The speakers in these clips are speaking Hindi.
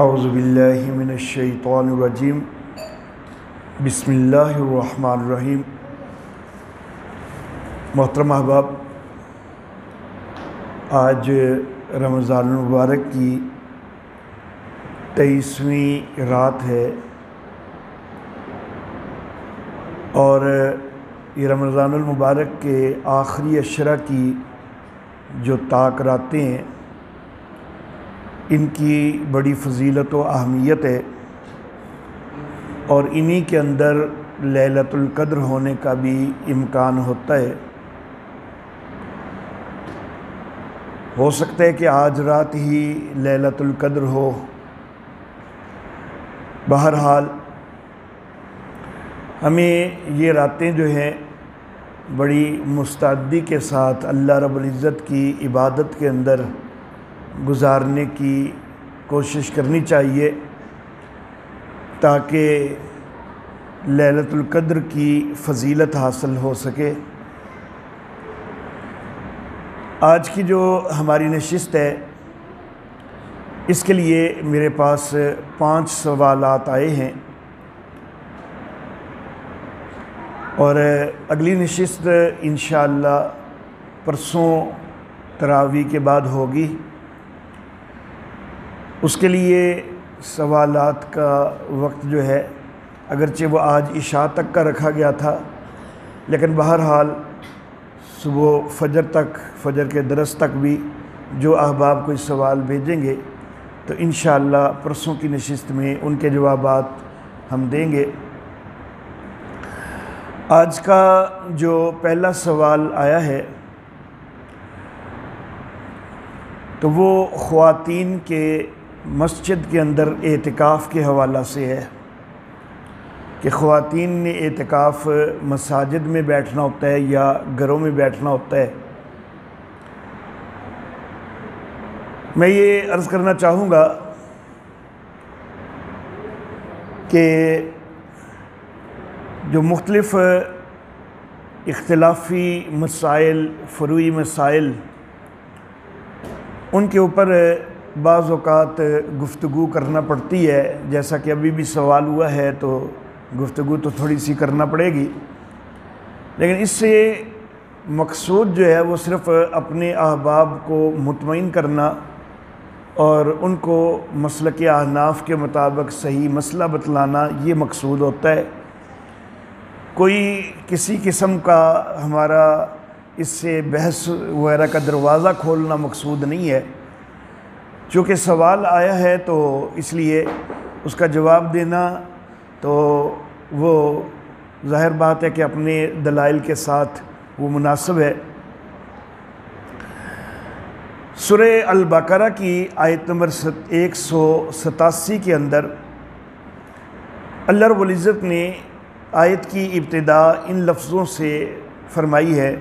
औज़ुबिल्लाहि मिनश्शैतानिर्रजीम बिस्मिल्लाहिर्रहमानिर्रहीम। मोहतरम अहबाब, आज रमज़ान मुबारक की 23वीं रात है और ये रमज़ान मुबारक के आखिरी अशरा की जो ताक रातें हैं, इनकी बड़ी फ़जीलत व अहमियत है और इन्हीं के अंदर लैलतुल क़द्र होने का भी इम्कान होता है। हो सकता है कि आज रात ही लैलतुल क़द्र हो। बहरहाल हमें ये रातें जो हैं बड़ी मुस्तअद्दी के साथ अल्लाह रब्बुल इज़्ज़त की इबादत के अंदर गुजारने की कोशिश करनी चाहिए ताकि लैलतुल क़द्र की फ़जीलत हासिल हो सके। आज की जो हमारी नशिस्त है, इसके लिए मेरे पास 5 सवालात आए हैं और अगली नशिस्त इंशाअल्लाह परसों तरावी के बाद होगी। उसके लिए सवालात का वक्त जो है, अगरचे वो आज इशा तक का रखा गया था, लेकिन बहरहाल सुबह फजर तक, फजर के दरस तक भी जो अहबाब कोई सवाल भेजेंगे तो इंशाअल्लाह परसों की नशिस्त में उनके जवाबात हम देंगे। आज का जो पहला सवाल आया है तो वो ख़वातीन के मस्जिद के अंदर एतिकाफ़ के हवाला से है कि ख़वातीन ने एतिकाफ़ मसाजिद में बैठना होता है या घरों में बैठना होता है। मैं ये अर्ज़ करना चाहूँगा कि जो मुख्तलिफ़ इख्तिलाफ़ी मसाइल, फ़ुरूई मसाइल, उनके ऊपर बाज़ औक़ात गुफ्तगू करना पड़ती है। जैसा कि अभी भी सवाल हुआ है तो गुफ्तगू तो थोड़ी सी करना पड़ेगी, लेकिन इससे मकसूद जो है वो सिर्फ़ अपने अहबाब को मुतमईन करना और उनको मसलक अहनाफ के मुताबिक सही मसला बतलाना, ये मकसूद होता है। कोई किसी किस्म का हमारा इससे बहस वगैरह का दरवाज़ा खोलना मकसूद नहीं है। चूँकि सवाल आया है तो इसलिए उसका जवाब देना तो वो ज़ाहिर बात है कि अपने दलाइल के साथ वो मुनासिब है। सूरह अल-बकरा की आयत नंबर 187 के अंदर अल्लाह रब्बुल इज़्ज़त ने आयत की इब्तिदा इन लफ्ज़ों से फरमाई है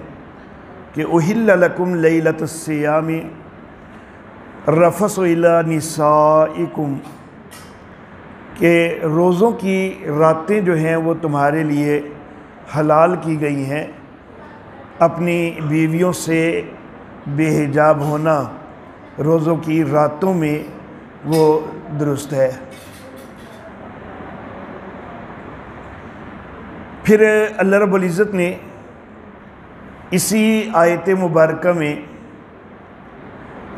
कि उहिल्ल लकुम लैलतुस सियामी रफ़सु इला निसाइकुम, के रोज़ों की रातें जो हैं वो तुम्हारे लिए हलाल की गई हैं। अपनी बीवियों से बेहिजाब होना रोज़ों की रातों में वो दुरुस्त है। फिर अल्लाह रब्बुल इज़्ज़त ने इसी आयत मुबारका में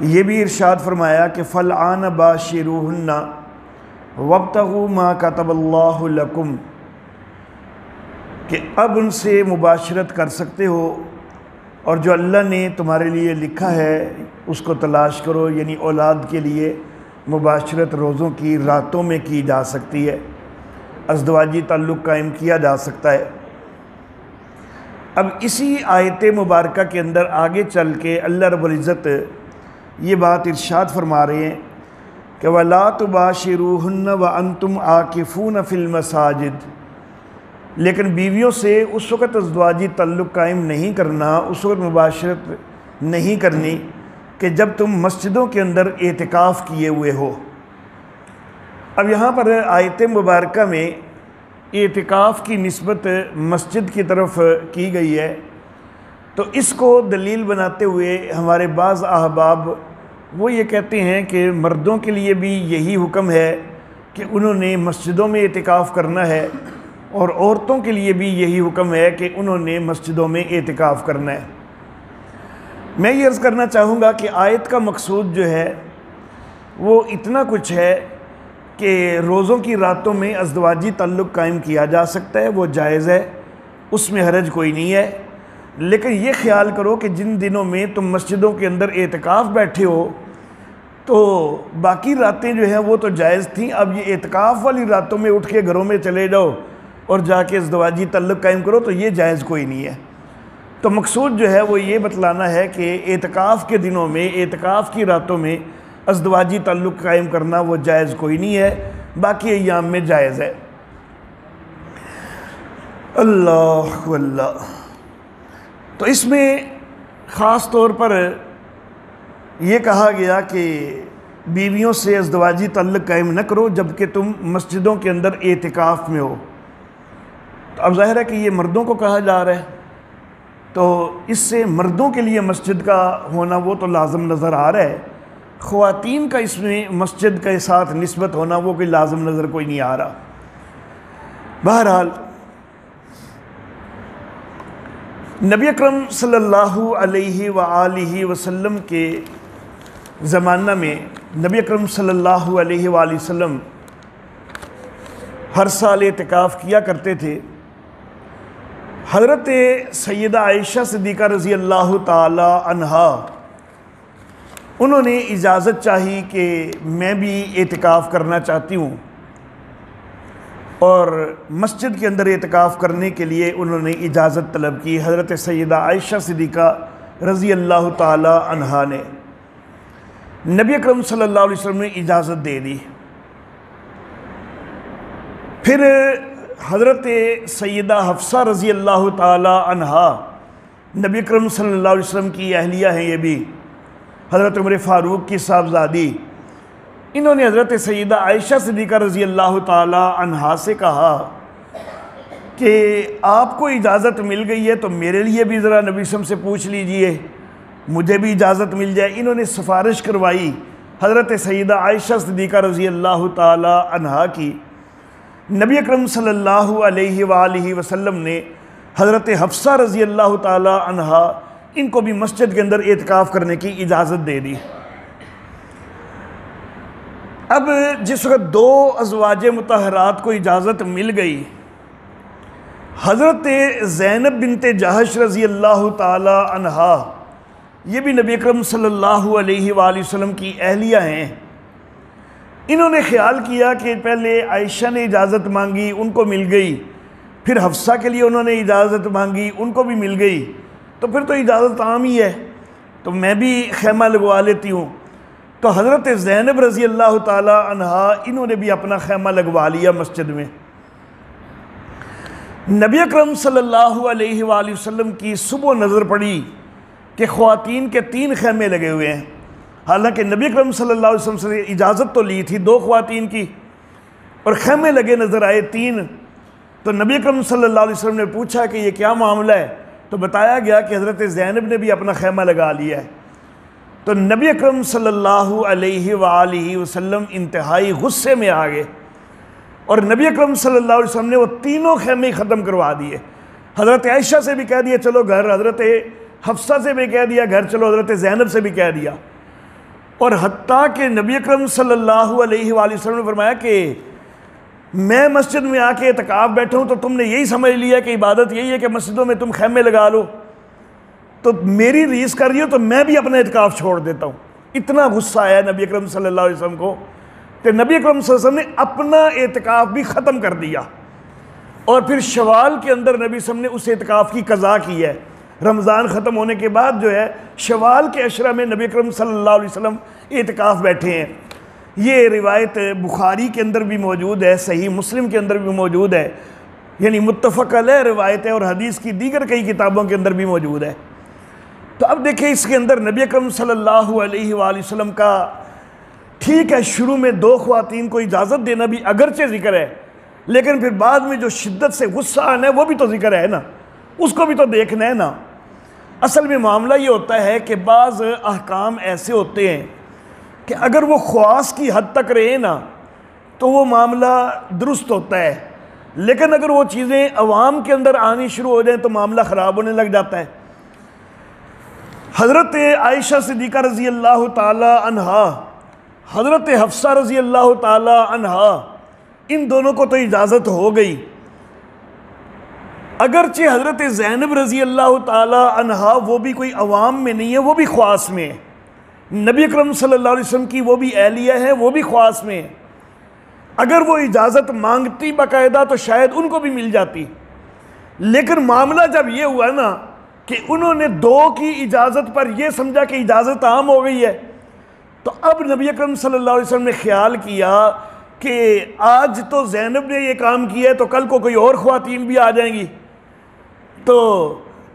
ये भी इरशाद फरमाया कि फ़लआन बाशिरूहुन्ना वब्तगू मा कतबल्लाहु लकुम, कि अब उनसे मुबाशरत कर सकते हो और जो अल्लाह ने तुम्हारे लिए लिखा है उसको तलाश करो। यानी औलाद के लिए मुबाशरत रोज़ों की रातों में की जा सकती है, अज़दवाजी ताल्लुक़ कायम किया जा सकता है। अब इसी आयत मुबारका के अंदर आगे चल के अल्लाह रब्बुल इज़्ज़त ये बात इरशाद फरमा रहे हैं कि वला तुबाशिरूहुन्ना व अंतुम आकिफून फिल मसाजिद, लेकिन बीवियों से उस वक़्त अज़दवाजी ताल्लुक़ कायम नहीं करना, उस वक़्त मुबाशरत नहीं करनी कि जब तुम मस्जिदों के अंदर एतिकाफ़ किए हुए हो। अब यहाँ पर आयत मुबारका में एतिकाफ़ की निस्बत मस्जिद की तरफ की गई है, तो इसको दलील बनाते हुए हमारे बाज़ अहबाब वो ये कहते हैं कि मर्दों के लिए भी यही हुक्म है कि उन्होंने मस्जिदों में एतिकाफ़ करना है, और औरतों के लिए भी यही हुक्म है कि उन्होंने मस्जिदों में एतिकाफ़ करना है। मैं ये अर्ज़ करना चाहूँगा कि आयत का मकसूद जो है वो इतना कुछ है कि रोज़ों की रातों में अज़दवाजी ताल्लुक़ कायम किया जा सकता है, वो जायज़ है, उसमें हरज कोई नहीं है। लेकिन ये ख्याल करो कि जिन दिनों में तुम मस्जिदों के अंदर एतिकाफ़ बैठे हो तो बाकी रातें जो हैं वो तो जायज़ थी, अब ये एतिकाफ़ वाली रातों में उठ के घरों में चले जाओ और जाके अज़दवाजी ताल्लुक़ कायम करो, तो ये जायज़ कोई नहीं है। तो मकसूद जो है वो ये बतलाना है कि एतिकाफ़ के दिनों में, एतिकाफ़ की रातों में अज़दवाजी ताल्लुक़ कायम करना वो जायज़ कोई नहीं है, बाकी अय्याम में जायज़ है। अल्लाह अल्लाह। तो इसमें ख़ास तौर पर यह कहा गया कि बीवियों से अज़दवाजी ताल्लुक़ कायम न करो जबकि तुम मस्जिदों के अंदर एतिकाफ़ में हो। तो अब ज़ाहिर है कि ये मर्दों को कहा जा रहा है, तो इससे मर्दों के लिए मस्जिद का होना वो तो लाज़िम नज़र आ रहा है, ख़वातीन का इसमें मस्जिद के साथ निस्बत होना वो कोई लाज़िम नज़र कोई नहीं आ रहा। बहरहाल नबी अकरम सल्लल्लाहु अलैहि वालिहि वसल्लम के ज़माना में नबी अकरम सल्लल्लाहु अलैहि वालिहि वसल्लम हर साल एतिकाफ़ किया करते थे। हज़रत सैयदा आयशा सिद्दीक़ा रज़ी अल्लाह ताला अन्हा, उन्होंने इजाज़त चाही कि मैं भी एतिकाफ़ करना चाहती हूँ, और मस्जिद के अंदर एतिकाफ़ करने के लिए उन्होंने इजाज़त तलब की। हज़रत सैयदा आयशा सिद्दीक़ा रज़ी अल्लाह ताला अन्हा ने नबी अकरम सल्लल्लाहु अलैहि वसल्लम ने इजाज़त दे दी। फिर हज़रत सैयदा हफ्सा रज़ी अल्लाह ताला अन्हा, नबी अकरम सल्लल्लाहु अलैहि वसल्लम की अहलिया हैं, ये भी हज़रत उमर फ़ारूक की साहबज़ादी, इन्होंने हज़रत सैयदा आयशा सिद्दीक़ा रज़ी अल्लाह ताला अन्हा से कहा कि आपको इजाज़त मिल गई है तो मेरे लिए भी ज़रा नबी सल्लल्लाहु अलैहि वसल्लम से पूछ लीजिए, मुझे भी इजाज़त मिल जाए। इन्होंने सिफारिश करवाई हज़रत सैयदा आयशा सिद्दीक़ा रज़ी अल्लाह ताला अन्हा की। नबी अकरम सल्लल्लाहु अलैहि वालिहि वसल्लम ने हज़रत हफ्सा रज़ी अल्लाह ताला अन्हा, इनको भी मस्जिद के अंदर एतिकाफ़ करने की इजाज़त दे दी। अब जिस वक्त दो अज़वाज मुतहरात को इजाज़त मिल गई, हज़रत ज़ैनब बिनते जहश रज़ी अल्लाह ताला अन्हा, ये भी नबी अकरम सल्लल्लाहु अलैहि वसल्लम की अहलिया हैं। इन्होंने ख्याल किया कि पहले आयशा ने इजाज़त मांगी, उनको मिल गई, फिर हफ्सा के लिए उन्होंने इजाज़त मांगी, उनको भी मिल गई, तो फिर तो इजाज़त आम ही है, तो मैं भी खैमा लगवा लेती हूँ। तो हज़रत ज़ैनब रज़ी अल्लाह ताला अन्हा, इन्होंने भी अपना खैमा लगवा लिया मस्जिद में। नबी अकरम सल्लल्लाहु अलैहि वसल्लम की सुबह नज़र पड़ी कि ख़वातीन के 3 खैमे लगे हुए हैं। हालांकि नबी अकरम सल्लल्लाहु अलैहि वसल्लम से इजाज़त तो ली थी 2 ख़वातीन की, और खैमे लगे नज़र आए 3। तो नबी अकरम सल्लल्लाहु अलैहि वसल्लम ने पूछा कि ये क्या मामला है, तो बताया गया कि हज़रत ज़ैनब ने भी अपना खैमा लगा लिया है। तो नबी अकरम सल्लल्लाहु अलैहि वालिहि वसल्लम इंतहाई गुस्से में आ गए, और नबी अकरम सल्लल्लाहु अलैहि वसल्लम ने वो तीनों खैमे ख़त्म करवा दिए। हज़रत आयशा से भी कह दिया चलो घर, हज़रत हफ्सा से भी कह दिया घर चलो, हज़रत ज़ैनब से भी कह दिया। और हत्ता कि नबी अकरम सल्लल्लाहु अलैहि वसल्लम ने फरमाया कि मैं मस्जिद में आके एतिकाफ़ बैठा हूँ तो तुमने यही समझ लिया कि इबादत यही है कि मस्जिदों में तुम खैमे लगा लो, तो मेरी रीस कर रही हो तो मैं भी अपना एतिकाफ़ छोड़ देता हूँ। इतना गुस्सा आया नबी अकरम सल्लल्लाहु अलैहि वसल्लम को कि नबी अकरम सल्लल्लाहु अलैहि वसल्लम ने अपना एतिकाफ़ भी ख़त्म कर दिया, और फिर शवाल के अंदर नबी सल्लल्लाहु अलैहि वसल्लम ने उस एतिकाफ़ की क़ज़ा की है। रमज़ान ख़त्म होने के बाद जो है शवाल के अशरा में नबी अकरम सल्लल्लाहु अलैहि वसल्लम एतिकाफ़ बैठे हैं। ये रिवायत बुखारी के अंदर भी मौजूद है, सही मुस्लिम के अंदर भी मौजूद है, यानी मुत्तफ़क़ अलैह रिवायत है, और हदीस की दीगर कई किताबों के अंदर भी मौजूद है। तो अब देखिए इसके अंदर नबी अकरम सल्लल्लाहु अलैहि वसल्लम का, ठीक है शुरू में 2 ख़वातीन को इजाज़त देना भी अगरचे ज़िक्र है, लेकिन फिर बाद में जो शिद्दत से गुस्सा आना है वो भी तो ज़िक्र है ना, उसको भी तो देखना है ना। असल में मामला ये होता है कि बाज़ अहकाम ऐसे होते हैं कि अगर वो ख्वास की हद तक रहे ना तो वो मामला दुरुस्त होता है, लेकिन अगर वो चीज़ें अवाम के अंदर आनी शुरू हो जाए तो मामला ख़राब होने लग जाता है। हज़रत आयशा सिद्दीक़ा रज़ी अल्लाह ताला अन्हा, हज़रत हफ्सा रज़ी अल्लाह ताला अन्हा, इन दोनों को तो इजाज़त हो गई। अगरचे हज़रत ज़ैनब रज़ी अल्लाह ताला अन्हा वो भी कोई अवाम में नहीं है, वो भी ख्वास में है। नबी अकरम सल्लल्लाहु अलैहि वसल्लम की वो भी एहलिया है, वो भी ख्वास में है। अगर वो इजाज़त मांगती बाकायदा तो शायद उनको भी मिल जाती, लेकिन मामला जब ये हुआ ना कि उन्होंने दो की इजाज़त पर यह समझा कि इजाज़त आम हो गई है, तो अब नबी अकरम सल्लल्लाहु अलैहि वसल्लम ने ख्याल किया कि आज तो ज़ैनब ने ये काम किया है तो कल को कोई और ख्वातीन भी आ जाएंगी। तो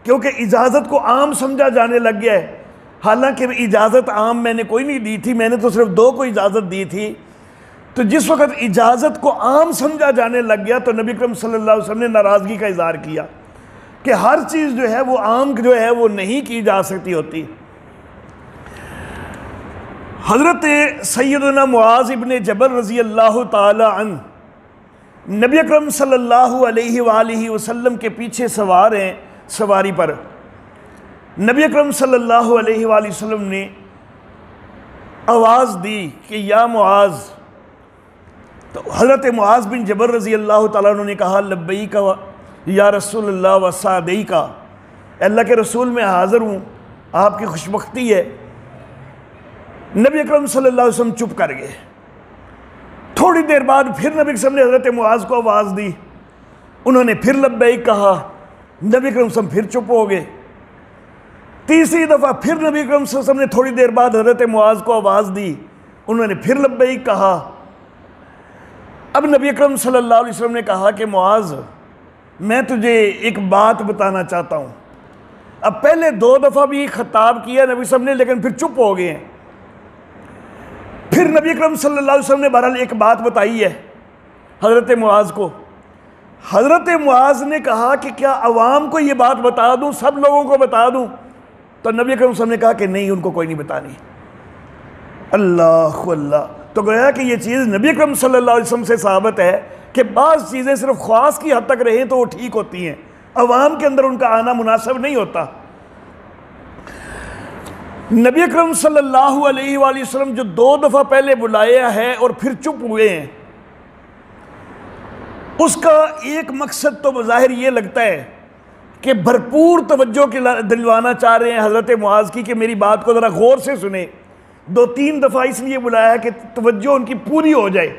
क्योंकि इजाज़त को आम समझा जाने लग गया है, हालांकि इजाज़त आम मैंने कोई नहीं दी थी, मैंने तो सिर्फ दो को इजाज़त दी थी। तो जिस वक्त इजाज़त को आम समझा जाने लग गया तो नबी अकरम सल्लल्लाहु अलैहि वसल्लम ने नाराज़गी का इज़हार किया कि हर चीज़ जो है वो आम जो है वो नहीं की जा सकती होती। हज़रत सैयदना मुआज़ इब्न जबल रज़ी अल्लाह ताला अन्हु नबी अकरम सल्लल्लाहु अलैहि वसल्लम के पीछे सवार हैं, सवारी पर। नबी अकरम सल्लल्लाहु अलैहि वसल्लम ने आवाज़ दी कि या मुआज़, तो हज़रत मुआज़ बिन जबल रज़ी अल्लाह ताला अन्हु ने कहा लब्बैका या रसूलल्लाह व सादैका, अल्लाह के रसूल मैं हाज़िर हूँ, आपकी खुशबख्ती है। नबी अकरम सल्लल्लाहु अलैहि वसल्लम चुप कर गए। थोड़ी देर बाद फिर नबी अकरम ने हज़रत मुआज़ को आवाज़ दी, उन्होंने फिर लब्बैक कहा, नबी अकरम सल्लल्लाहु अलैहि वसल्लम फिर चुप हो गए। तीसरी दफ़ा फिर नबी अकरम सल्लल्लाहु अलैहि वसल्लम ने थोड़ी देर बाद हज़रत मुआज़ को आवाज़ दी, उन्होंने फिर लब्बैक कहा। अब नबी अकरम सल्लल्लाहु अलैहि वसल्लम ने कहा कि मुआज़, मैं तुझे एक बात बताना चाहता हूँ। अब पहले दो दफ़ा भी खिताब किया नबी सब ने, लेकिन फिर चुप हो गए हैं। फिर नबी अकरम सल्लल्लाहु अलैहि वसल्लम ने बहरहाल एक बात बताई है हज़रत मुआज़ को। हज़रत मुआज़ ने कहा कि क्या अवाम को ये बात बता दूँ, सब लोगों को बता दूँ? तो नबी अकरम सल्लल्लाहु अलैहि वसल्लम ने कहा कि नहीं, उनको कोई नहीं बतानी। अल्लाह अल्लाह। तो गोया कि ये चीज़ नबी अकरम सल्लल्लाहु अलैहि वसल्लम से साबित है कि बाज़ चीज़ें सिर्फ ख्वास की हद तक रहें तो वो ठीक होती हैं, अवाम के अंदर उनका आना मुनासिब नहीं होता। नबी अकरम सल्लल्लाहु अलैहि वसल्लम जो दो दफ़ा पहले बुलाया है और फिर चुप हुए हैं, उसका एक मकसद तो बज़ाहिर ये लगता है कि भरपूर तवज्जो के दिलवाना चाह रहे हैं हज़रत मुआज़ की कि मेरी बात को ज़रा गौर से सुने। दो तीन दफ़ा इसलिए बुलाया है कि तवज्जो उनकी पूरी हो जाए।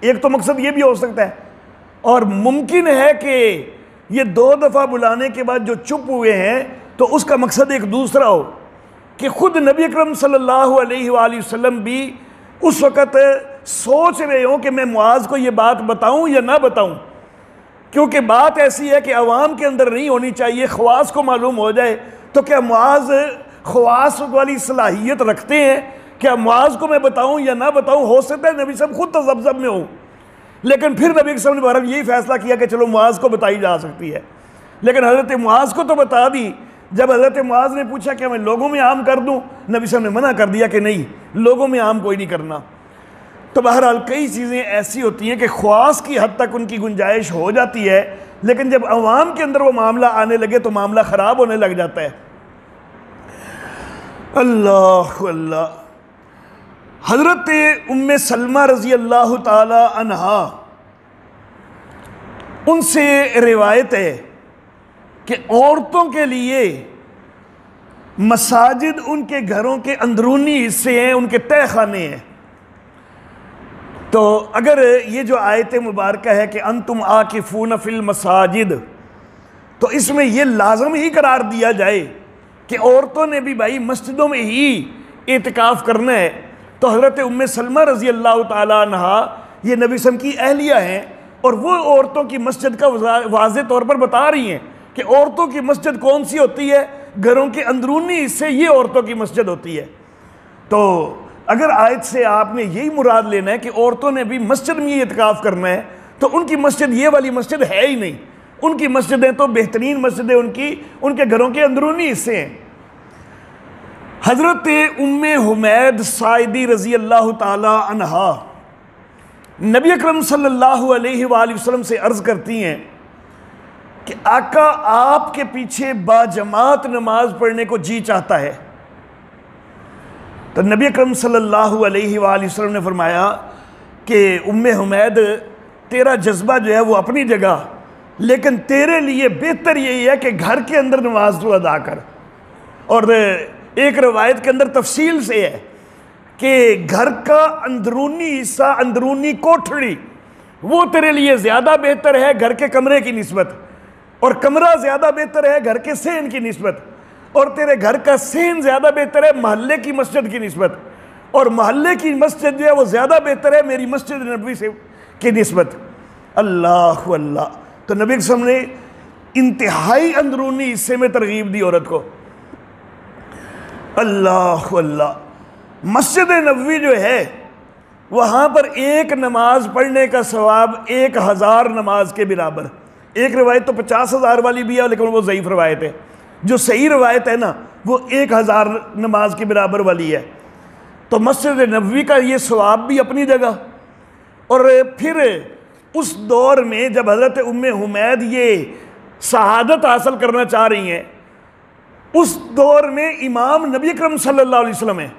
एक तो मकसद ये भी हो सकता है, और मुमकिन है कि ये दो दफ़ा बुलाने के बाद जो चुप हुए हैं तो उसका मकसद एक दूसरा हो कि ख़ुद नबी अकरम सल्लल्लाहु अलैहि वसल्लम भी उस वक़्त सोच रहे हो कि मैं मुआज़ को ये बात बताऊं या ना बताऊं, क्योंकि बात ऐसी है कि अवाम के अंदर नहीं होनी चाहिए, ख़वास को मालूम हो जाए। तो क्या मुआज़ ख़वास वाली सलाहियत रखते हैं? क्या मुआज़ को मैं बताऊं या ना बताऊं? हो सकता है नबी साहब खुद तज़ब्ज़ब में हो, लेकिन फिर नबी साहब ने बहरहाल यही फ़ैसला किया कि चलो मुआज़ को बताई जा सकती है। लेकिन हज़रत मुआज़ को तो बता दी। जब हज़रत मुआज़ ने पूछा कि मैं लोगों में आम कर दूं, नबी साहब ने मना कर दिया कि नहीं, लोगों में आम कोई नहीं करना। तो बहरहाल कई चीज़ें ऐसी होती हैं कि ख्वास की हद तक उनकी गुंजाइश हो जाती है, लेकिन जब अवाम के अंदर वो मामला आने लगे तो मामला ख़राब होने लग जाता है। अल्लाह अल्लाह। हज़रत उम्मे सलमा रज़ी अल्लाह ताला अन्हा, उनसे रिवायत है कि औरतों के लिए मसाजिद उनके घरों के अंदरूनी हिस्से हैं, उनके तय खाने हैं। तो अगर ये जो आयत मुबारक है कि अंतुम आकिफून फिल मसाजिद, तो इसमें यह लाजम ही करार दिया जाए कि औरतों ने भी भाई मस्जिदों में ही इतिकाफ़ करना है। तो हज़रत उम्मे सलमा रज़ी अल्लाह ताला अन्हा ये नबी सल्लल्लाहु अलैहि वसल्लम की अहलिया हैं, और वो औरतों की मस्जिद का वाज़े तौर पर बता रही हैं कि औरतों की मस्जिद कौन सी होती है, घरों के अंदरूनी हिस्से ये औरतों की मस्जिद होती है। तो अगर आयत से आपने यही मुराद लेना है कि औरतों ने भी मस्जिद में ही इतिकाफ़ करना है, तो उनकी मस्जिद ये वाली मस्जिद है ही नहीं। उनकी मस्जिदें तो बेहतरीन मस्जिदें उनकी उनके घरों के अंदरूनी हिस्से हैं। हज़रत उम्मे हुमैद साइदी रज़ी अल्लाह ताला अन्हा नबी अकरम सल्लल्लाहु अलैहि वसल्लम से अर्ज़ करती हैं कि आका आपके पीछे बाजमात नमाज पढ़ने को जी चाहता है। तो नबी अकरम सल्लल्लाहु अलैहि वसल्लम ने फरमाया कि उम्मे हुमैद, तेरा जज्बा जो है वो अपनी जगह, लेकिन तेरे लिए बेहतर यही है कि घर के अंदर नमाज तो अदा कर। और एक रवायत के अंदर तफसील से है कि घर का अंदरूनी हिस्सा, अंदरूनी कोठड़ी, वो तेरे लिए ज़्यादा बेहतर है घर के कमरे की निस्बत, और कमरा ज़्यादा बेहतर है घर के सेन की निस्बत, और तेरे घर का सेन ज़्यादा बेहतर है महल्ले की मस्जिद की निस्बत, और महल्ले की मस्जिद जो है वो ज़्यादा बेहतर है मेरी मस्जिद नबवी से की निस्बत। अल्लाह अल्लाह। तो नबी वसल्लम ने इंतहाई अंदरूनी हिस्से में तरगीब दी औरत को। अल्लाह अल्लाह। मस्जिद नबवी जो है वहाँ पर एक नमाज पढ़ने का सवाब 1000 नमाज के बराबर। एक रवायत तो 50,000 वाली भी है, लेकिन वो ज़ईफ रवायत है। जो सही रवायत है ना वो 1000 नमाज के बराबर वाली है। तो मस्जिद नबवी का ये सवाब भी अपनी जगह। और फिर उस दौर में जब हज़रत उम्मे हुमैद ये शहादत हासिल करना चाह रही हैं, उस दौर में इमाम नबी अकरम सल्लल्लाहु अलैहि वसल्लम है,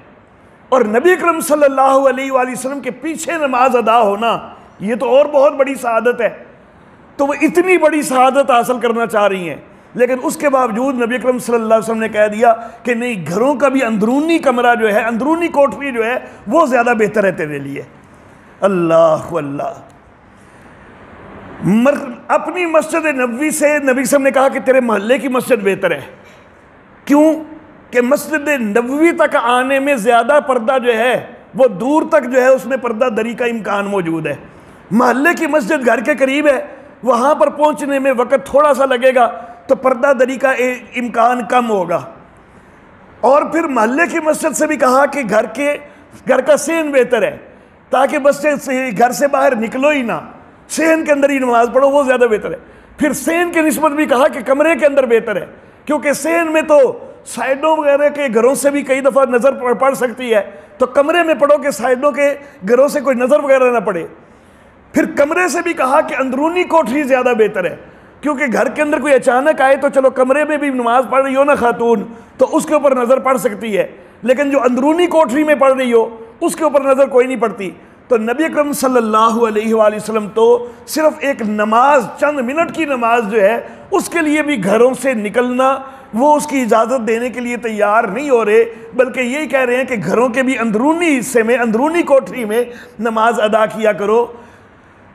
और नबी अकरम सल्लल्लाहु अलैहि वसल्लम के पीछे नमाज अदा होना ये तो और बहुत बड़ी शहादत है। तो वो इतनी बड़ी शहादत हासिल करना चाह रही हैं, लेकिन उसके बावजूद नबी अकरम सल्लल्लाहु अलैहि वसल्लम ने कह दिया कि नहीं, घरों का भी अंदरूनी कमरा जो है, अंदरूनी कोठरी जो है वो ज़्यादा बेहतर है तेरे लिए। अल्लाह अल्लाह। अपनी मस्जिद नबवी से नबी साहब ने कहा कि तेरे मोहल्ले की मस्जिद बेहतर है। क्यों? कि मस्जिद नबवी तक आने में ज़्यादा पर्दा जो है वो दूर तक जो है उसमें पर्दा दरी का इम्कान मौजूद है। मोहल्ले की मस्जिद घर के करीब है, वहाँ पर पहुँचने में वक़्त थोड़ा सा लगेगा तो पर्दा दरी का इम्कान कम होगा। और फिर मोहल्ले की मस्जिद से भी कहा कि घर का सेन बेहतर है, ताकि मस्जिद से घर से बाहर निकलो ही ना, सेन के अंदर ही नमाज पढ़ो, वो ज़्यादा बेहतर है। फिर सेन के निस्बत भी कहा कि कमरे के अंदर बेहतर है, क्योंकि सेन में तो साइडों वगैरह के घरों से भी कई दफ़ा नज़र पड़ सकती है, तो कमरे में पढ़ो कि साइडों के घरों से कोई नज़र वगैरह ना पड़े। फिर कमरे से भी कहा कि अंदरूनी कोठरी ज़्यादा बेहतर है, क्योंकि घर के अंदर कोई अचानक आए तो चलो कमरे में भी नमाज पढ़ रही हो ना खातून, तो उसके ऊपर नज़र पड़ सकती है, लेकिन जो अंदरूनी कोठरी में पढ़ रही हो उसके ऊपर नज़र कोई नहीं पड़ती। तो नबी अकरम सल्लल्लाहु अलैहि वसल्लम तो सिर्फ एक नमाज, चंद मिनट की नमाज जो है उसके लिए भी घरों से निकलना, वो उसकी इजाज़त देने के लिए तैयार नहीं हो रहे, बल्कि यही कह रहे हैं कि घरों के भी अंदरूनी हिस्से में, अंदरूनी कोठरी में नमाज अदा किया करो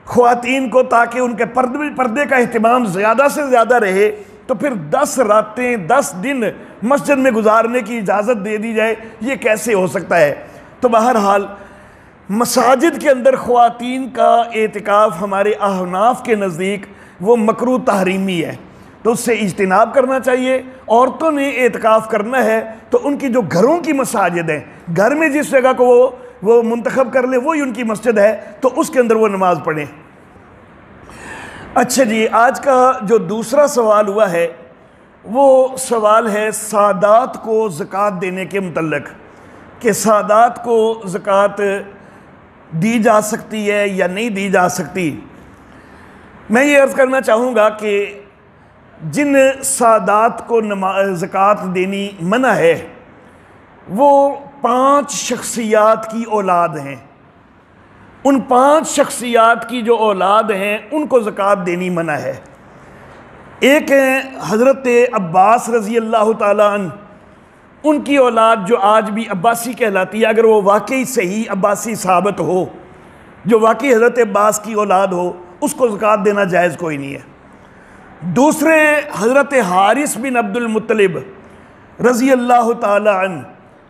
ख्वातीन को, ताकि उनके पर्दे का अहतमाम ज़्यादा से ज़्यादा रहे। तो फिर 10 रातें 10 दिन मस्जिद में गुजारने की इजाज़त दे दी जाए, ये कैसे हो सकता है? तो बहरहाल मसाजिद के अंदर ख्वातीन का एतिकाफ़ हमारे अहनाफ के नज़दीक वो मकरूह तहरीमी है, तो उससे इज्तिनाब करना चाहिए। औरतों ने एतिकाफ़ करना है तो उनकी जो घरों की मसाजिद हैं, घर में जिस जगह को वो मुंतखब कर ले वही उनकी मस्जिद है, तो उसके अंदर वो नमाज पढ़ें। अच्छा जी, आज का जो दूसरा सवाल हुआ है वो सवाल है सादात को ज़कात देने के मुतल्लिक़, कि सादात को ज़कात दी जा सकती है या नहीं दी जा सकती। मैं ये अर्ज़ करना चाहूँगा कि जिन सादात को ज़कात देनी मना है वो 5 शख्सियात की औलाद हैं। उन 5 शख्सियात की जो औलाद हैं उनको ज़कात देनी मना है। एक है हज़रत अब्बास रज़ी अल्लाह ताला अन्हु, उनकी औलाद जो आज भी अब्बासी कहलाती है, अगर वो वाकई सही अब्बासी साबित हो, जो वाकई हज़रत अब्बास की औलाद हो, उसको ज़कात देना जायज़ कोई नहीं है। दूसरे हज़रत हारिस बिन अब्दुल मुत्तलिब रज़ी अल्लाह ताला अन्हु,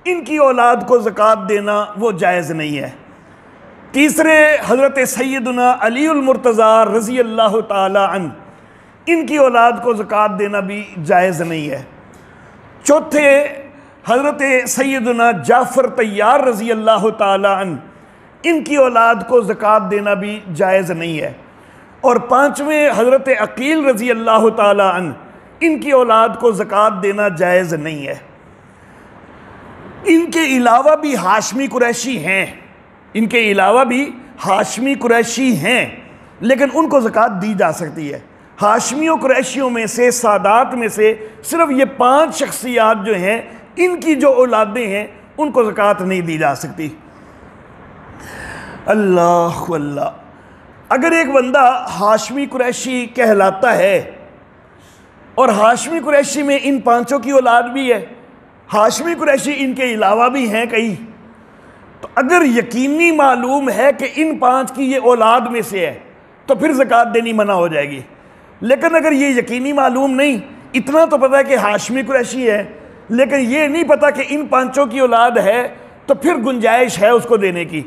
इनकी औलाद को ज़कात देना वो जायज़ नहीं है। तीसरे हज़रत सैयदना अली उल मुर्तज़ा रज़ी अल्लाह ताला अन्हु, इनकी औलाद को ज़कात देना भी जायज़ नहीं है। चौथे हज़रत सैयदना जाफ़र तैयार रज़ी अल्लाह ताला अन्हु, इनकी औलाद को ज़कात देना भी जायज़ नहीं है। और पाँचवें हज़रत अकील रज़ी अल्लाह ताला अन्हु, इनकी औलाद को ज़कात देना जायज़ नहीं है। इनके अलावा भी हाशमी कुरैशी हैं, इनके अलावा भी हाशमी कुरैशी हैं, लेकिन उनको ज़कात दी जा सकती है। हाशमियों कुरैशियों में से, सादात में से सिर्फ ये 5 शख्सियात जो हैं, इनकी जो औलादें हैं उनको ज़कात नहीं दी जा सकती। अल्लाह अल्लाह। अगर एक बंदा हाशमी कुरैशी कहलाता है और हाशमी कुरैशी में इन 5 की औलाद भी है, हाशमी कुरैशी इनके अलावा भी हैं कई, तो अगर यकीनी मालूम है कि इन 5 की ये औलाद में से है तो फिर ज़कात देनी मना हो जाएगी। लेकिन अगर ये यकीनी मालूम नहीं, इतना तो पता है कि हाशमी कुरैशी है, लेकिन ये नहीं पता कि इन 5 की औलाद है, तो फिर गुंजाइश है उसको देने की,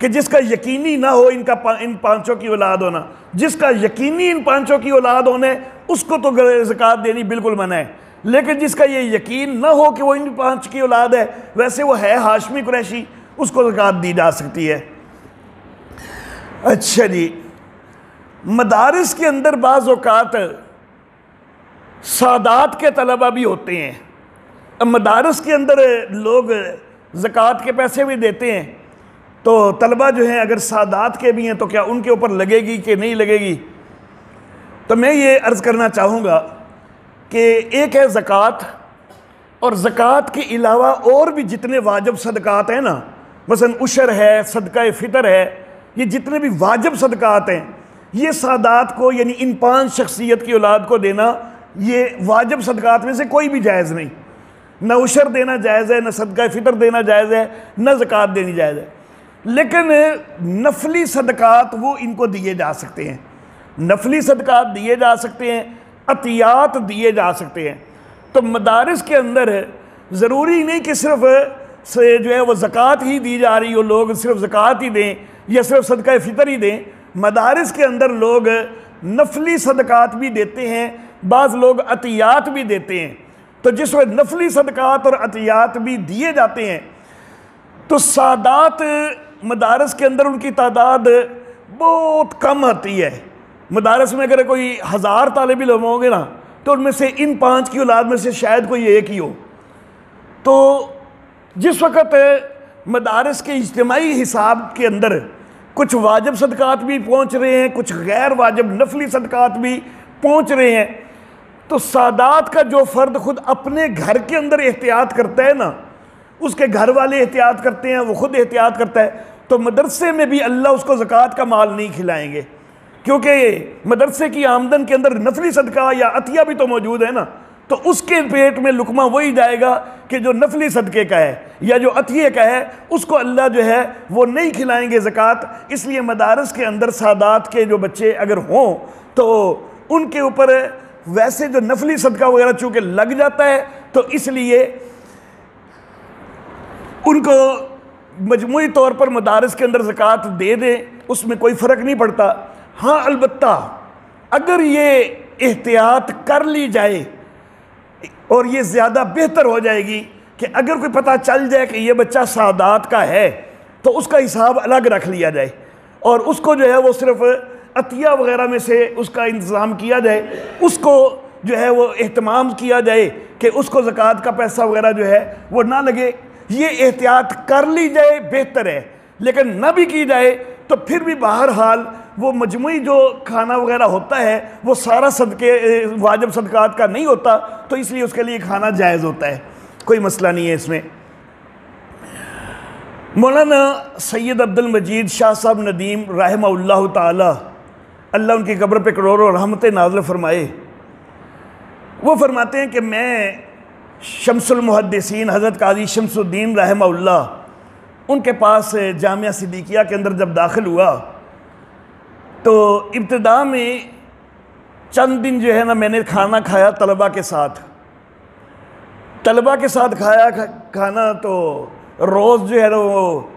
कि जिसका यकीनी ना हो इन 5 की औलाद होना, जिसका यकीनी इन 5 की औलाद होने उसको तो ज़कात देनी बिल्कुल मना है। लेकिन जिसका ये यकीन ना हो कि वो इन 5 की औलाद है, वैसे वो है हाशमी कुरैशी, उसको ज़कात दी जा सकती है। अच्छा जी, मदारिस के अंदर बाज़ औक़ात सादात के तलबा भी होते हैं। अब मदारिस के अंदर लोग ज़कात के पैसे भी देते हैं, तो तलबा जो हैं अगर सादात के भी हैं तो क्या उनके ऊपर लगेगी कि नहीं लगेगी? तो मैं ये अर्ज़ करना चाहूँगा कि एक है ज़कात, और ज़कात के अलावा और भी जितने वाजिब सदक़ात हैं ना, मसलन उशर है, सदका फ़ितर है, ये जितने भी वाजिब सदक़ात हैं, ये सादात को यानी इन 5 शख्सियत की औलाद को देना, ये वाजिब सदक़ात में से कोई भी जायज़ नहीं। न उशर देना जायज़ है, न सदका फ़ितर देना जायज़ है, न ज़कात देनी जायज़ है। लेकिन नफली सदक़ात वो इनको दिए जा सकते हैं, नफली सदक़ात दिए जा सकते हैं, अतियात दिए जा सकते हैं। तो मदारिस के अंदर ज़रूरी नहीं कि सिर्फ से जो है वो ज़कात ही दी जा रही हो, लोग सिर्फ ज़कात ही दें या सिर्फ सदका फ़ितर ही दें। मदारिस के अंदर लोग नफली सदक़ात भी देते हैं, बाज़ लोग अतियात भी देते हैं। तो जिस वक्त नफली सदक़ात और अतियात भी दिए जाते हैं, तो सादात मदारिस के अंदर उनकी तादाद बहुत कम आती है। मदारिस में अगर कोई 1000 तालिब इल्म होंगे ना, तो उनमें से इन 5 की औलाद में से शायद कोई एक ही हो। तो जिस वक़्त मदारिस के इज्तिमाई हिसाब के अंदर कुछ वाजिब सदक़ात भी पहुँच रहे हैं, कुछ गैर वाजिब नफली सदक़ात भी पहुँच रहे हैं, तो सादात का जो फ़र्द खुद अपने घर के अंदर एहतियात करता है ना, उसके घर वाले एहतियात करते हैं, वो खुद एहतियात करता है, तो मदरसे में भी अल्लाह उसको ज़कात का माल नहीं खिलाएंगे, क्योंकि मदरसे की आमदन के अंदर नफली सदका या अतिया भी तो मौजूद है ना। तो उसके पेट में लुकमा वही जाएगा कि जो नफली सदक़े का है या जो अतिये का है, उसको अल्लाह जो है वो नहीं खिलाएंगे ज़कात। इसलिए मदारस के अंदर सादात के जो बच्चे अगर हों तो उनके ऊपर वैसे जो नफली सदका वगैरह चूँकि लग जाता है, तो इसलिए उनको मजमूई तौर पर मदारस के अंदर ज़कात दे दें, उसमें कोई फ़र्क नहीं पड़ता। हाँ, अलबत्ता अगर ये एहतियात कर ली जाए और ये ज़्यादा बेहतर हो जाएगी कि अगर कोई पता चल जाए कि ये बच्चा सादात का है, तो उसका हिसाब अलग रख लिया जाए और उसको जो है वो सिर्फ अतिया वगैरह में से उसका इंतज़ाम किया जाए, उसको जो है वो एहतमाम किया जाए कि उसको ज़कात का पैसा वगैरह जो है वो ना लगे। ये एहतियात कर ली जाए बेहतर है, लेकिन ना भी की जाए तो फिर भी बहरहाल वो मजमुई जो खाना वगैरह होता है वो सारा सदके वाजिब सदक़ात का नहीं होता, तो इसलिए उसके लिए खाना जायज़ होता है, कोई मसला नहीं है इसमें। मौलाना सैयद अब्दुल मजीद शाह साहब नदीम रहमहुल्लाह ताला, अल्लाह उनकी कब्र पे करोड़ों रहमतें नाज़िल फरमाए, वो फरमाते हैं कि मैं शम्सुल मुहद्दिसीन हज़रत काज़ी शम्सुद्दीन रहमहुल्लाह उनके पास जामिया सिद्दीकिया के अंदर जब दाखिल हुआ, तो इब्तिदा में चंद दिन जो है ना मैंने खाना खाया तलबा के साथ खाया खाना। तो रोज़ जो है ना वो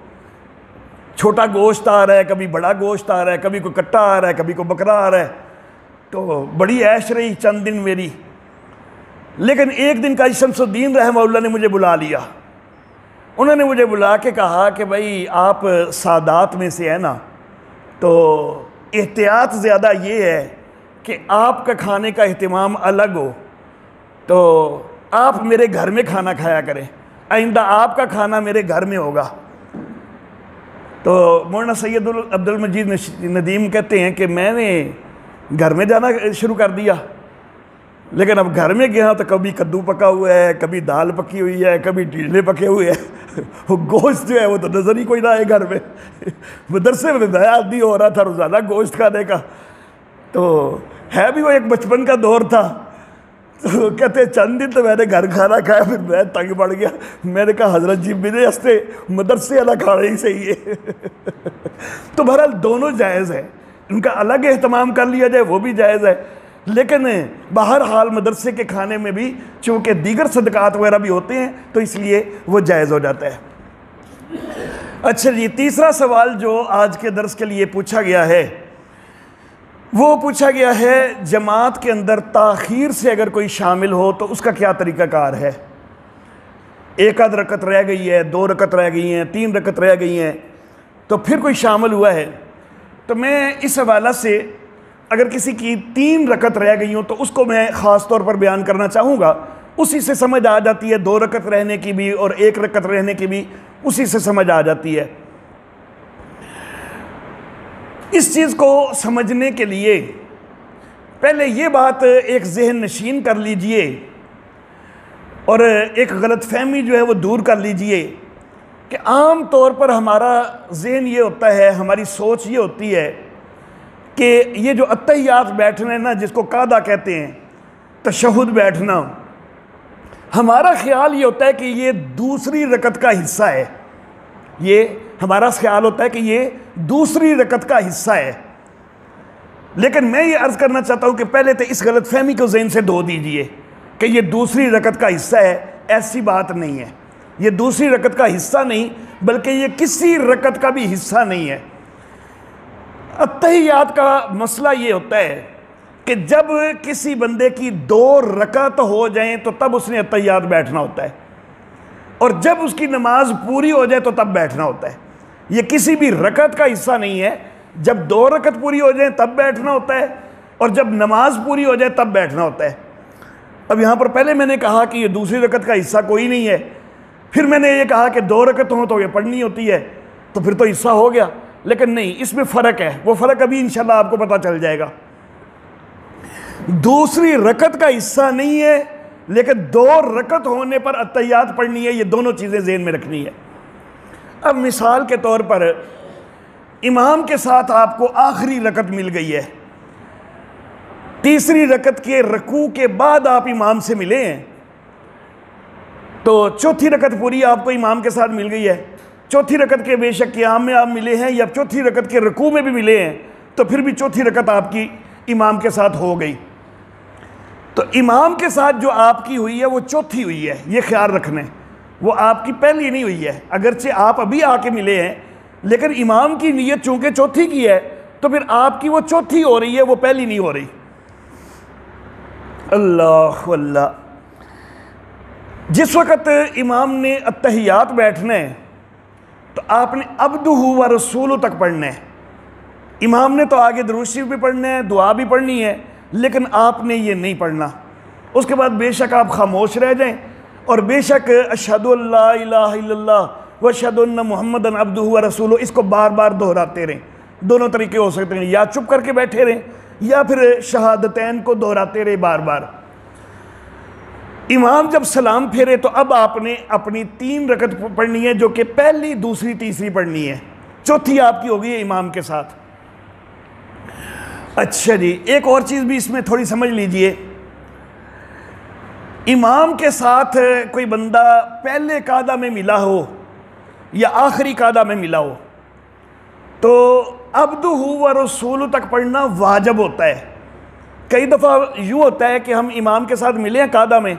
छोटा गोश्त आ रहा है, कभी बड़ा गोश्त आ रहा है, कभी कोई कट्टा आ रहा है, कभी कोई बकरा आ रहा है, तो बड़ी ऐश रही चंद दिन मेरी। लेकिन एक दिन काज़ी शम्सुद्दीन रहमहुल्लाह ने मुझे बुला लिया। उन्होंने मुझे बुला के कहा कि भाई आप सादात में से है ना, तो एहतियात ज़्यादा ये है कि आपका खाने का अहतमाम अलग हो, तो आप मेरे घर में खाना खाया करें। आइंदा आपका खाना मेरे घर में होगा। तो मौलाना सैयद अब्दुल मजीद नदीम कहते हैं कि मैंने घर में जाना शुरू कर दिया, लेकिन अब घर में गया तो कभी कद्दू पका हुआ है, कभी दाल पकी हुई है, कभी टीले पके हुए हैं। वो गोश्त जो है वो तो नज़र ही कोई ना आए घर में। मदरसे में मैं आदमी हो रहा था रोज़ाना गोश्त खाने का, तो है भी वो एक बचपन का दौर था। तो कहते चंद दिन तो मैंने घर खाना खाया, फिर मैं तंग पड़ गया। मैंने कहा हजरत जी मेरे हंसते मदरसे वाला खाना ही सही है। तो बहरहाल दोनों जायज़ है, उनका अलग एहतमाम कर लिया जाए वो भी जायज़ है, लेकिन बाहर हाल मदरसे के खाने में भी चूँकि दीगर सदक़ात वगैरह भी होते हैं तो इसलिए वो जायज़ हो जाता है। अच्छा जी, तीसरा सवाल जो आज के दर्स के लिए पूछा गया है वो पूछा गया है जमात के अंदर ताख़ीर से अगर कोई शामिल हो तो उसका क्या तरीक़ाकार है। एक आध रकत रह गई है, 2 रकत रह गई हैं, 3 रकत रह गई हैं, तो फिर कोई शामिल हुआ है। तो मैं इस हवाला से अगर किसी की 3 रकत रह गई हो तो उसको मैं ख़ास तौर पर बयान करना चाहूँगा। उसी से समझ आ जाती है, 2 रकत रहने की भी और 1 रकत रहने की भी उसी से समझ आ जाती है। इस चीज़ को समझने के लिए पहले ये बात एक जहन नशीन कर लीजिए और एक गलत फहमी जो है वो दूर कर लीजिए कि आम तौर पर हमारा जहन ये होता है, हमारी सोच ये होती है कि ये जो अत्तहियात बैठना है ना, जिसको कादा कहते हैं, तशहुद बैठना, हमारा ख्याल ये होता है कि ये दूसरी रकत का हिस्सा है। ये हमारा ख्याल होता है कि ये दूसरी रकत का हिस्सा है। लेकिन मैं ये अर्ज़ करना चाहता हूँ कि पहले तो इस गलत फहमी को ज़हन से धो दीजिए कि ये दूसरी रकत का हिस्सा है। ऐसी बात नहीं है, ये दूसरी रकत का हिस्सा नहीं बल्कि ये किसी रकत का भी हिस्सा नहीं है। अत्तहियात का मसला ये होता है कि जब किसी बंदे की 2 रकत हो जाएं तो तब उसने अत्तहियात बैठना होता है, और जब उसकी नमाज पूरी हो जाए तो तब बैठना होता है। ये किसी भी रकत का हिस्सा नहीं है। जब 2 रकत पूरी हो जाए तब बैठना होता है, और जब नमाज पूरी हो जाए तब बैठना होता है। अब यहाँ पर पहले मैंने कहा कि ये दूसरी रकत का हिस्सा कोई नहीं है, फिर मैंने ये कहा कि 2 रकत हो तो ये पढ़नी होती है, तो फिर तो हिस्सा हो गया। लेकिन नहीं, इसमें फ़र्क है, वो फ़र्क अभी इंशाल्लाह आपको पता चल जाएगा। दूसरी रकत का हिस्सा नहीं है, लेकिन 2 रकत होने पर अत्तहियात पढ़नी है। ये दोनों चीज़ें ज़हन में रखनी है। अब मिसाल के तौर पर इमाम के साथ आपको आखिरी रकत मिल गई है, तीसरी रकत के रकू के बाद आप इमाम से मिले हैं, तो चौथी रकत पूरी आपको इमाम के साथ मिल गई है। चौथी रकत के बेशक क़ियाम में आप मिले हैं या चौथी रकत के रकू में भी मिले हैं, तो फिर भी चौथी रकत आपकी इमाम के साथ हो गई। तो इमाम के साथ जो आपकी हुई है वो चौथी हुई है, ये ख्याल रखना है। वो आपकी पहली नहीं हुई है। अगरचे आप अभी आके मिले हैं, लेकिन इमाम की नीयत चूंकि चौथी की है तो फिर आपकी वो चौथी हो रही है, वो पहली नहीं हो रही। अल्लाह अल्लाह। जिस वक़्त इमाम ने अत्तहियात बैठना है तो आपने अब्दुहु व रसूलु तक पढ़ना है। इमाम ने तो आगे दुरूद शरीफ भी पढ़ना है, दुआ भी पढ़नी है, लेकिन आपने ये नहीं पढ़ना। उसके बाद बेशक आप खामोश रह जाएं और बेशक अशहदु अल्ला इलाहा इल्लल्लाह व अशहदु अन्ना मुहम्मदन अब्दुहु व रसूलुहु इसको बार बार दोहराते रहें। दोनों तरीके हो सकते हैं, या चुप करके बैठे रहें या फिर शहादतैन को दोहराते रहे बार बार। इमाम जब सलाम फेरे तो अब आपने अपनी 3 रकत पढ़नी है, जो कि पहली, दूसरी, तीसरी पढ़नी है। चौथी आपकी होगी इमाम के साथ। अच्छा जी, एक और चीज़ भी इसमें थोड़ी समझ लीजिए। इमाम के साथ कोई बंदा पहले कादा में मिला हो या आखिरी कादा में मिला हो तो अब्दुहु व रसूलु तक पढ़ना वाजिब होता है। कई दफ़ा यूँ होता है कि हम इमाम के साथ मिले हैं कादा में,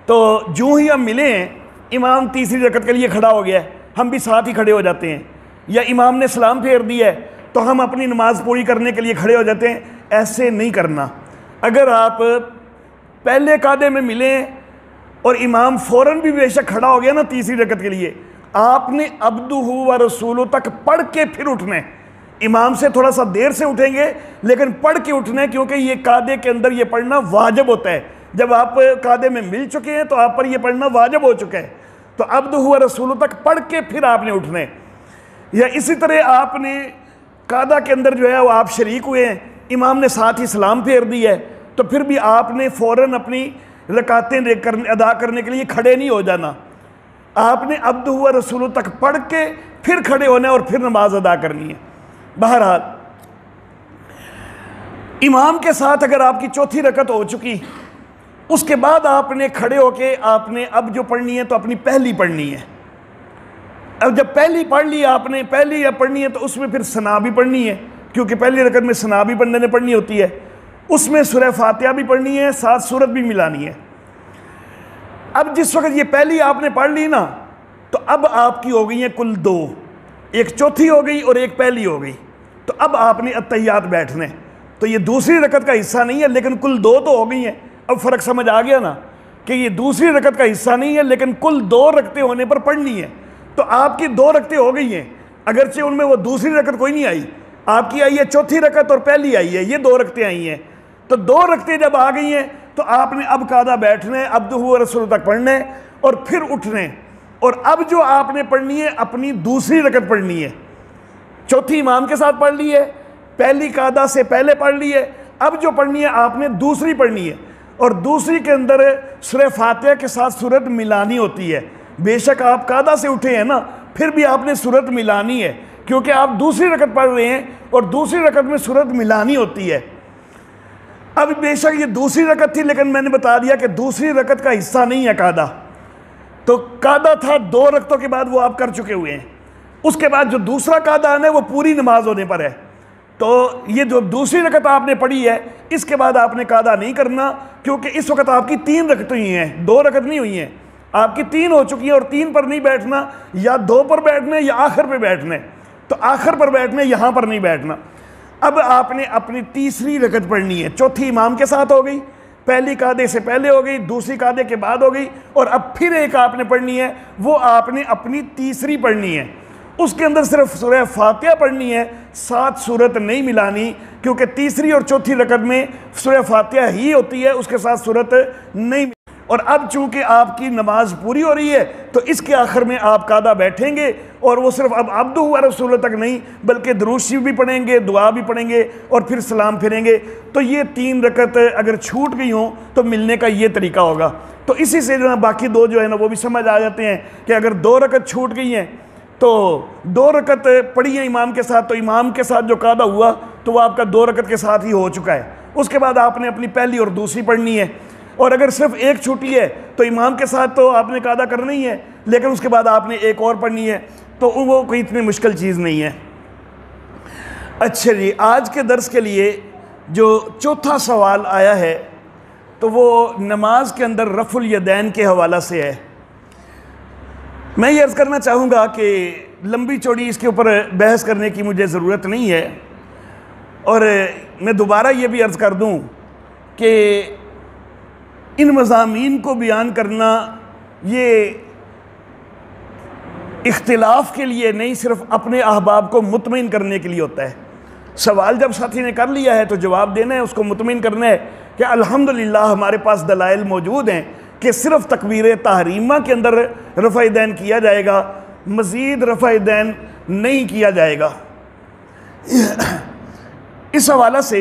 तो जो ही हम मिले हैं इमाम तीसरी रकत के लिए खड़ा हो गया है, हम भी साथ ही खड़े हो जाते हैं, या इमाम ने सलाम फेर दिया है तो हम अपनी नमाज पूरी करने के लिए खड़े हो जाते हैं। ऐसे नहीं करना। अगर आप पहले कादे में मिले और इमाम फ़ौरन भी बेशक खड़ा हो गया ना तीसरी रकत के लिए, आपने अब्दुहु व रसूलु तक पढ़ के फिर उठने। इमाम से थोड़ा सा देर से उठेंगे लेकिन पढ़ के उठने, क्योंकि ये कादे के अंदर ये पढ़ना वाजिब होता है। जब आप कादे में मिल चुके हैं तो आप पर यह पढ़ना वाजिब हो चुका है। तो अब्दु हुआ रसूल तक पढ़ के फिर आपने उठने। या इसी तरह आपने कादा के अंदर जो है वो आप शरीक हुए हैं, इमाम ने साथ ही सलाम फेर दी है, तो फिर भी आपने फ़ौरन अपनी रकातें अदा करने के लिए खड़े नहीं हो जाना। आपने अब्दु हुआ रसूल तक पढ़ के फिर खड़े होना और फिर नमाज अदा करनी है। बहरहाल इमाम के साथ अगर आपकी चौथी रकत हो चुकी, उसके बाद आपने खड़े होके आपने अब जो पढ़नी है तो अपनी पहली पढ़नी है। अब जब पहली पढ़ ली आपने, पहली या पढ़नी है तो उसमें फिर सना भी पढ़नी है, क्योंकि पहली रकत में सना भी बंदे ने पढ़नी होती है। उसमें सूरह फातिहा भी पढ़नी है, साथ सूरत भी मिलानी है। अब जिस वक्त ये पहली आपने पढ़ ली ना, तो अब आपकी हो गई है कुल दो, एक चौथी हो गई और एक पहली हो गई। तो अब आपने अत्तहियात बैठने, तो ये दूसरी रकत का हिस्सा नहीं है, लेकिन कुल दो तो हो गई हैं। अब फ़र्क समझ आ गया ना कि ये दूसरी रकत का हिस्सा नहीं है, लेकिन कुल दो रकतें होने पर पढ़नी है। तो आपकी दो रकतें हो गई हैं, अगरचे उनमें वो दूसरी रकत कोई नहीं आई, आपकी आई है चौथी रकत और पहली आई है, ये दो रकतें आई हैं। तो दो रकतें जब आ गई हैं तो आपने अब कादा बैठने, अब्दु हुआ रसूल तक पढ़ने और फिर उठने। और अब जो आपने पढ़नी है अपनी दूसरी रकत पढ़नी है। चौथी इमाम के साथ पढ़ ली है, पहली कादा से पहले पढ़ ली है, अब जो पढ़नी है आपने दूसरी पढ़नी है। और दूसरी के अंदर सूरह फातिहा के साथ सूरत मिलानी होती है। बेशक आप कादा से उठे हैं ना, फिर भी आपने सूरत मिलानी है, क्योंकि आप दूसरी रकत पढ़ रहे हैं और दूसरी रकत में सूरत मिलानी होती है। अब बेशक ये दूसरी रकत थी, लेकिन मैंने बता दिया कि दूसरी रकत का हिस्सा नहीं है कादा। तो कादा था दो रकतों के बाद, वो आप कर चुके हुए हैं। उसके बाद जो दूसरा कादा आना है वो पूरी नमाज होने पर है। तो ये जो दूसरी रकत आपने पढ़ी है, इसके बाद आपने कादा नहीं करना, क्योंकि इस वक्त आपकी तीन रकतें हुई हैं, दो रकत नहीं हुई हैं, आपकी तीन हो चुकी हैं। और तीन पर नहीं बैठना, या दो पर बैठना या आखिर पर बैठना। तो आखिर पर बैठना, यहाँ पर नहीं बैठना। अब आपने अपनी तीसरी रकत पढ़नी है। चौथी इमाम के साथ हो गई, पहली कादे से पहले हो गई, दूसरी कादे के बाद हो गई, और अब फिर एक आपने पढ़नी है, वो आपने अपनी तीसरी पढ़नी है। उसके अंदर सिर्फ सूरह फातिहा पढ़नी है, साथ सूरत नहीं मिलानी, क्योंकि तीसरी और चौथी रकत में सूरह फातिहा ही होती है, उसके साथ सूरत नहीं। और अब चूंकि आपकी नमाज पूरी हो रही है, तो इसके आखिर में आप कादा बैठेंगे, और वो सिर्फ अब अब्दु हुआ रसूल तक नहीं, बल्कि दुरूद शरीफ भी पढ़ेंगे, दुआ भी पढ़ेंगे और फिर सलाम फिरेंगे। तो ये तीन रकत अगर छूट गई हों तो मिलने का ये तरीका होगा। तो इसी से जो है बाकी दो जो है ना वो भी समझ आ जाते हैं कि अगर दो रकत छूट गई हैं तो दो रकत पढ़ी है इमाम के साथ, तो इमाम के साथ जो कादा हुआ तो वो आपका दो रकत के साथ ही हो चुका है। उसके बाद आपने अपनी पहली और दूसरी पढ़नी है। और अगर सिर्फ एक छुट्टी है तो इमाम के साथ तो आपने कादा करना ही है, लेकिन उसके बाद आपने एक और पढ़नी है, तो वो कोई इतनी मुश्किल चीज़ नहीं है। अच्छा जी, आज के दर्स के लिए जो चौथा सवाल आया है तो वो नमाज के अंदर रफ़ुल यदैन के हवाला से है। मैं ये अर्ज़ करना चाहूँगा कि लंबी चौड़ी इसके ऊपर बहस करने की मुझे ज़रूरत नहीं है, और मैं दोबारा ये भी अर्ज़ कर दूँ कि इन मज़ामीन को बयान करना ये इख्तिलाफ़ के लिए नहीं, सिर्फ अपने अहबाब को मुतमईन करने के लिए होता है। सवाल जब साथी ने कर लिया है तो जवाब देना है, उसको मुतमईन करना है कि अल्हम्दुलिल्लाह हमारे पास दलाइल मौजूद हैं कि सिर्फ तकबीर तहरीमा के अंदर रफ़ा दैन किया जाएगा, मज़ीद रफ़ा दैन नहीं किया जाएगा। इस हवाला से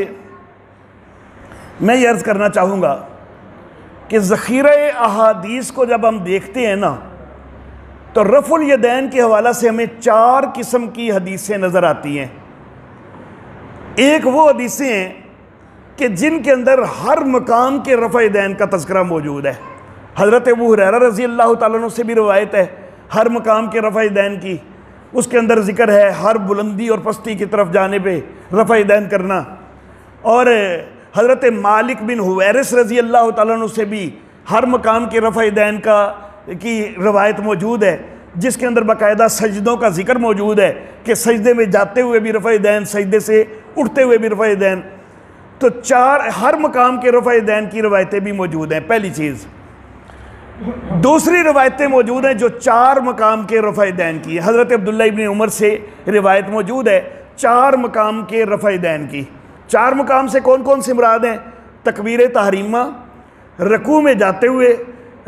मैं ये अर्ज़ करना चाहूँगा कि ज़ख़ीरा अहादीस को जब हम देखते हैं ना, तो रफ़ुल यदैन के हवाला से हमें चार किस्म की हदीसें नज़र आती हैं। एक वो हदीसें हैं कि जिनके अंदर हर मकाम के रफ़ा दैन का तज़किरा मौजूद है। हज़रत अबू हुरैरा रज़ी अल्लाह तआला अन्हु से भी रवायत है हर मकाम के रफ़ा दैन की। उसके अंदर ज़िक्र है हर बुलंदी और पस्ती की तरफ जाने पे रफ़ा दैन करना। और हज़रत मालिक बिन हुवैरिस रज़ी अल्लाह तआला अन्हु से भी हर मकाम के रफ़ा दैन की रवायत मौजूद है, जिसके अंदर बाकायदा सजदों का जिक्र मौजूद है कि सजदे में जाते हुए भी रफ़ा दैन, सजदे से उठते हुए भी रफ़ा दैन। तो चार हर मकाम के रफ़ा दैन की रवायतें भी मौजूद हैं, पहली चीज़। दूसरी रवायतें मौजूद हैं जो चार मकाम के रफ़ा दैन की। हज़रत अब्दुल्लाह इब्न उमर से रिवायत मौजूद है चार मकाम के रफ़ा दैन की। चार मकाम से कौन कौन से मुराद हैं? तकबीर तहरीमा, रकू में जाते हुए,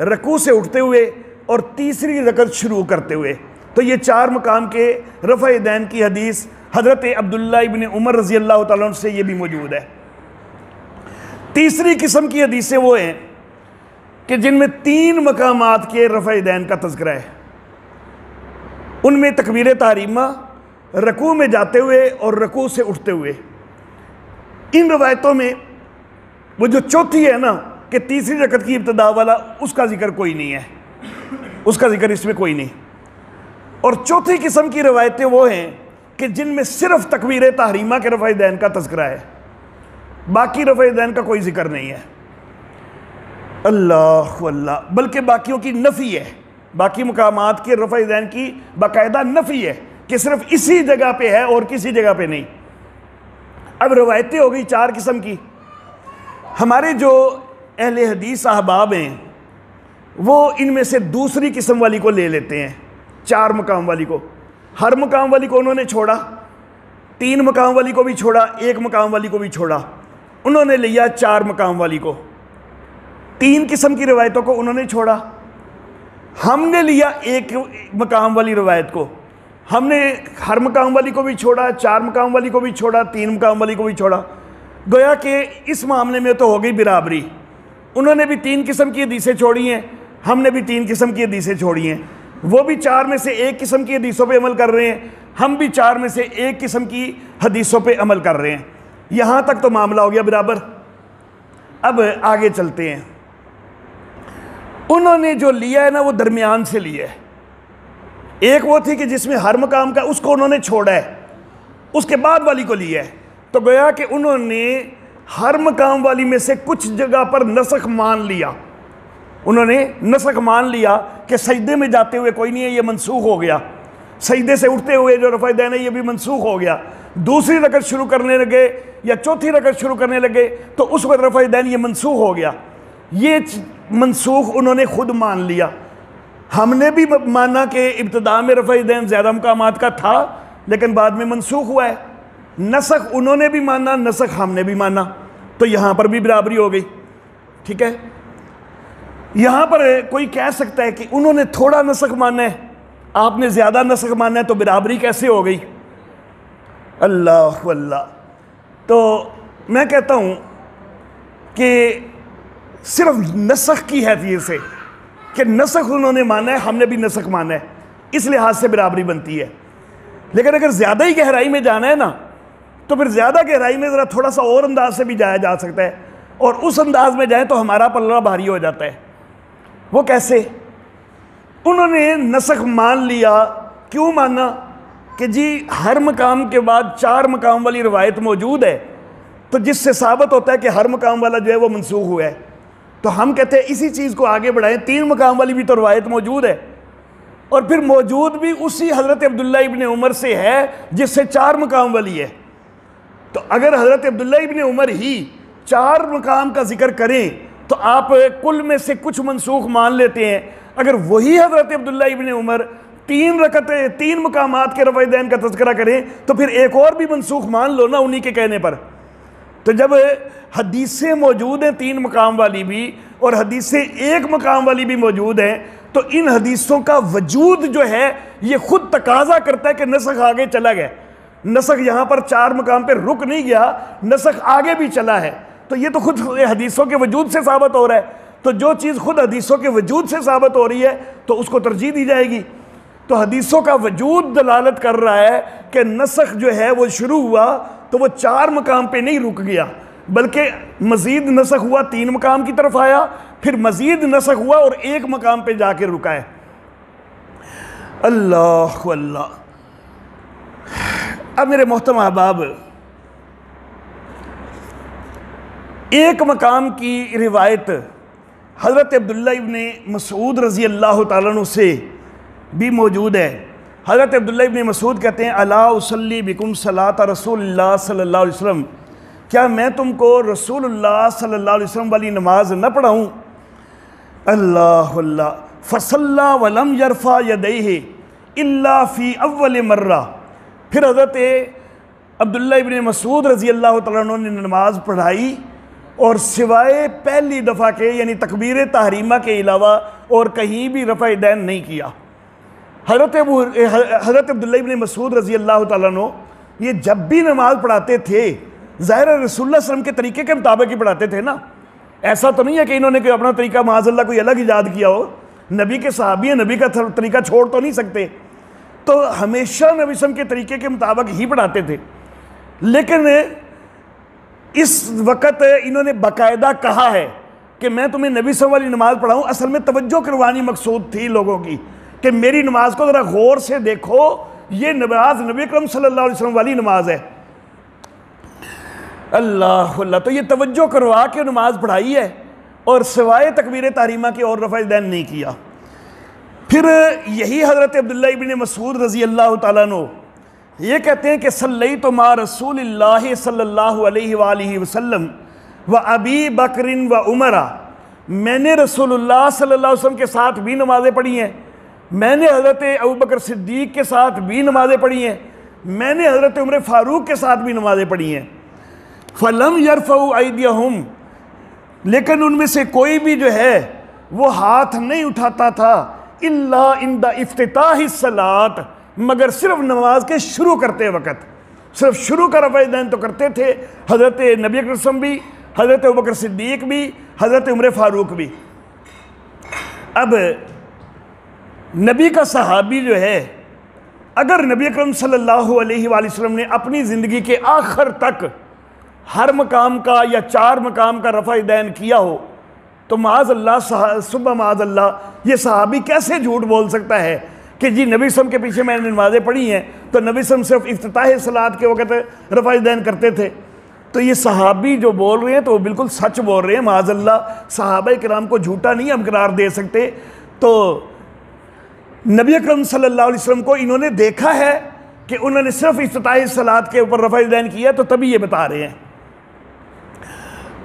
रकू से उठते हुए, और तीसरी रकत शुरू करते हुए। तो ये 4 मकाम के रफ़ा यदैन की हदीस हज़रत अब्दुल्ला इब्न उमर रज़ी अल्लाह तआला अन्हु से ये भी मौजूद है। तीसरी किस्म की हदीसें वो हैं कि जिनमें 3 मकामात के रफ़ा यदैन का तज़किरा है। उनमें तकबीर तहरीमा, रकू में जाते हुए और रकू से उठते हुए। इन रवायतों में वो जो चौथी है ना कि तीसरी रकत की इब्तिदा वाला, उसका जिक्र कोई नहीं है, उसका जिक्र इसमें कोई नहीं। और चौथी किस्म की रवायतें वो हैं कि जिनमें सिर्फ तकबीर तहरीमा के रफ़ा यदैन का तज़किरा है, बाकी रफ़ा यदैन का कोई जिक्र नहीं है। अल्लाह अल्लाह, बल्कि बाकियों की नफ़ी है, बाकी मकामात के रफ़ा यदैन की बाकायदा नफ़ी है कि सिर्फ इसी जगह पे है और किसी जगह पे नहीं। अब रवायतें हो गई 4 किस्म की। हमारे जो अहले हदीस अहबाब हैं वो इनमें से दूसरी किस्म वाली को ले लेते हैं, 4 मकाम वाली को। हर मकाम वाली को उन्होंने छोड़ा, 3 मकाम वाली को भी छोड़ा, 1 मकाम वाली को भी छोड़ा। उन्होंने लिया 4 मकाम वाली को। 3 किस्म की रवायतों को उन्होंने छोड़ा। हमने लिया 1 मकाम वाली रवायत को। हमने हर मकाम वाली को भी छोड़ा, 4 मकाम वाली को भी छोड़ा, 3 मकाम वाली को भी छोड़ा। गोया कि इस मामले में तो हो गई बिराबरी। उन्होंने भी 3 किस्म की हदीसें छोड़ी हैं, हमने भी 3 किस्म की हदीसें छोड़ी हैं। वो भी 4 में से 1 किस्म की हदीसों पे अमल कर रहे हैं, हम भी 4 में से 1 किस्म की हदीसों पे अमल कर रहे हैं। यहाँ तक तो मामला हो गया बराबर। अब आगे चलते हैं। उन्होंने जो लिया है ना वो दरमियान से लिया है। एक वो थी कि जिसमें हर मकाम का, उसको उन्होंने छोड़ा है, उसके बाद वाली को लिया है। तो गोया कि उन्होंने हर मकाम वाली में से कुछ जगह पर नसख मान लिया। उन्होंने नसख मान लिया कि सजदे में जाते हुए कोई नहीं है, ये मनसूख हो गया। सजदे से उठते हुए जो रफ़ा यदैन है ये भी मनसूख हो गया। दूसरी रकत शुरू करने लगे या चौथी रकत शुरू करने लगे तो उस वक्त रफ़ा यदैन ये मनसूख हो गया। ये मनसूख उन्होंने खुद मान लिया। हमने भी माना कि इब्तिदा में रफ़ा यदैन ज़्यादा मकामात का था लेकिन बाद में मनसूख हुआ है। नसख उन्होंने भी माना, नसख हमने भी माना, तो यहाँ पर भी बराबरी हो गई। ठीक है, यहाँ पर कोई कह सकता है कि उन्होंने थोड़ा नसख माना है, आपने ज़्यादा नसख माना है, तो बराबरी कैसे हो गई? अल्लाह अल्लाह। तो मैं कहता हूँ कि सिर्फ नसख की हैसियत से कि नसख उन्होंने माना है, हमने भी नसख माना है, इस लिहाज से बराबरी बनती है। लेकिन अगर ज़्यादा ही गहराई में जाना है ना तो फिर ज़्यादा गहराई में ज़रा थोड़ा सा और अंदाज से भी जाया जा सकता है, और उस अंदाज में जाए तो हमारा पल्ला भारी हो जाता है। वो कैसे? उन्होंने नसख मान लिया। क्यों माना? कि जी हर मकाम के बाद 4 मकाम वाली रवायत मौजूद है, तो जिससे साबित होता है कि हर मकाम वाला जो है वो मनसूख हुआ है। तो हम कहते हैं इसी चीज़ को आगे बढ़ाएं, 3 मकाम वाली भी तो रवायत मौजूद है, और फिर मौजूद भी उसी हज़रत अब्दुल्ला इब्न उमर से है जिससे 4 मकाम वाली है। तो अगर हज़रत अब्दुल्ला इब्न उमर ही 4 मकाम का जिक्र करें तो आप कुल में से कुछ मनसूख मान लेते हैं। अगर वही हज़रत अब्दुल्ला इब्न उमर 3 मकामात के रफ़ा यदैन का तज़किरा करें तो फिर एक और भी मनसूख मान लो ना उन्हीं के कहने पर। तो जब हदीसें मौजूद हैं 3 मकाम वाली भी और हदीसें 1 मकाम वाली भी मौजूद हैं, तो इन हदीसों का वजूद जो है ये खुद तकाजा करता है कि नसख आगे चला गया। नसख यहाँ पर 4 मकाम पे रुक नहीं गया, नसख आगे भी चला है। तो ये तो खुद हदीसों के वजूद से साबित हो रहा है। तो जो चीज़ खुद हदीसों के वजूद से साबित हो रही है तो उसको तरजीह दी जाएगी। तो हदीसों का वजूद दलालत कर रहा है कि नसख जो है वो शुरू हुआ तो वो 4 मकाम पे नहीं रुक गया, बल्कि मज़ीद नसख हुआ, 3 मकाम की तरफ आया, फिर मज़ीद नसख हुआ और 1 मकाम पे जाके रुका है। अल्लाह अल्लाह। अब मेरे मोहतरम अहबाब, 1 मकाम की रिवायत हज़रत अब्दुल्ला इब्न मसूद रज़ी अल्लाह ताला अन्हु से भी मौजूद है। हज़रत अब्दुल्ला इब्न मसूद कहते हैं, अला उसल्ली बिकुम सलात रसूलुल्लाह सल्लल्लाहु अलैहि वसल्लम, क्या मैं तुमको रसूलुल्लाह सल्लल्लाहु अलैहि वसल्लम वाली नमाज न पढ़ाऊँ? अल्लाह अल्लाह। फसल्ला वलम यरफ़ा यदैहि इल्ला फ़ी अव्वल मर्रा। फिर हज़रत अब्दुल्ला इब्न मसूद रज़ी अल्लाह तआला अन्हु ने नमाज पढ़ाई और सिवाय पहली दफ़ा के यानी तकबीर तहरीमा के अलावा और कहीं भी रफ़ा दैन नहीं किया। हज़रत अब्दुल्लाह इब्न मसूद रज़ी अल्लाह तआला अन्हु ये जब भी नमाज पढ़ाते थे ज़ाहिर है रसूलुल्लाह सल्लल्लाहु अलैहि वसल्लम के तरीके के मुताबिक ही पढ़ाते थे ना। ऐसा तो नहीं है कि इन्होंने कोई अपना तरीका माज़अल्लाह कोई अलग ईजाद किया हो। नबी के सहाबी हैं, नबी का तरीका छोड़ तो नहीं सकते, तो हमेशा नबी सल्लल्लाहु अलैहि वसल्लम के तरीके के मुताबिक ही पढ़ाते थे। लेकिन इस वक्त इन्होंने बाकायदा कहा है कि मैं तुम्हें नबी सल्लल्लाहु अलैहि वसल्लम वाली नमाज पढ़ाऊँ। असल में तवज्जो करवानी मकसूद थी लोगों की कि मेरी नमाज को ज़रा गौर से देखो, ये नमाज नबी अकरम सल्लल्लाहु अलैहि वसल्लम वाली नमाज है। अल्लाह अल्लाह, तो ये तवज्जो करवा के नमाज पढ़ाई है और सिवाय तकबीर तहरीमा की और रफ़ा दैन नहीं किया। फिर यही हज़रत अब्दुल्लाह इब्न मसूद रज़ी अल्लाह तआला अन्हु ये कहते हैं कि सल्लैतु मा रसूलिल्लाह सल्लल्लाहु अलैहि वसल्लम व अबी बकरिन व उमरा, मैंने रसूलुल्लाह सल्लल्लाहु अलैहि वसल्लम के साथ भी नमाज़ें पढ़ी हैं, मैंने हज़रत अबू बकर सिद्दीक़ के साथ भी नमाज़ें पढ़ी हैं, मैंने हज़रत उमर फ़ारूक के साथ भी नमाज़ें पढ़ी हैं। फ़लम यरफ़उ अयदियहुम, लेकिन उनमें से कोई भी जो है वो हाथ नहीं उठाता था इल्ला इंदा इफ्तिताही सलात, मगर सिर्फ नमाज के शुरू करते वक़्त, सिर्फ शुरू का रफ़ा दैन तो करते थे हज़रत नबी अकरम सल्लल्लाहु अलैहि वसल्लम भी, हज़रत अबू बकर सिद्दीक़ भी, हज़रत उमर फ़ारूक भी। अब नबी का सहाबी जो है, अगर नबी अकरम सल्लल्लाहु अलैहि वसल्लम ने अपनी ज़िंदगी के आखिर तक हर मकाम का या 4 मकाम का रफ़ा दैन किया हो तो माज़अल्लाह सुबह माज़अल्लाह ये सहाबी कैसे झूठ बोल सकता है कि जी नबी सल्लल्लाहु अलैहि वसल्लम के पीछे मैंने नमाज़ें पढ़ी हैं तो नबी सल्लल्लाहु अलैहि वसल्लम सिर्फ इफ्तिताह सलात के वक़्त रफ़ा दैन करते थे। तो ये सहाबी जो बोल रहे हैं तो वो बिल्कुल सच बोल रहे हैं। माज़अल्लाह सहाबा किराम को झूठा नहीं हम करार दे सकते। तो नबी अकरम सल्लल्लाहु अलैहि वसल्लम को इन्होंने देखा है कि उन्होंने सिर्फ इफ्तिताह सलात के ऊपर रफ़ा दैन किया, तो तभी ये बता रहे हैं।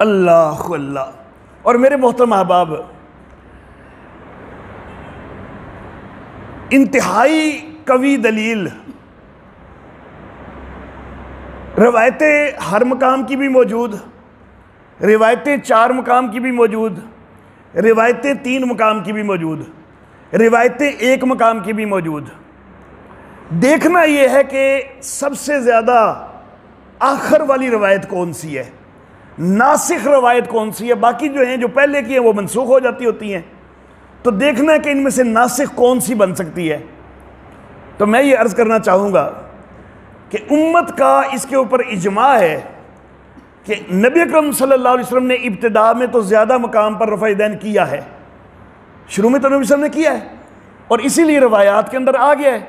अल्लाह अल्लाह। और मेरे मोहतरम अहबाब, इंतहाई कवी दलील रवायतें हर मकाम की भी मौजूद, रिवायतें 4 मकाम की भी मौजूद, रिवायतें 3 मकाम की भी मौजूद, रिवायतें 1 मकाम की भी मौजूद। देखना यह है कि सबसे ज़्यादा आखिर वाली रवायत कौन सी है, नासिख रवायत कौन सी है। बाकी जो हैं जो पहले की हैं वो मनसूख हो जाती होती हैं। तो देखना है कि इनमें से नासिख कौन सी बन सकती है। तो मैं ये अर्ज़ करना चाहूँगा कि उम्मत का इसके ऊपर इजमा है कि नबी अकरम सल्लल्लाहु अलैहि वसल्लम ने इब्तिदा में तो ज़्यादा मकाम पर रफ़ा दैन किया है, शुरू में तो नबी वसल्लम ने किया है और इसीलिए रवायात के अंदर आ गया है।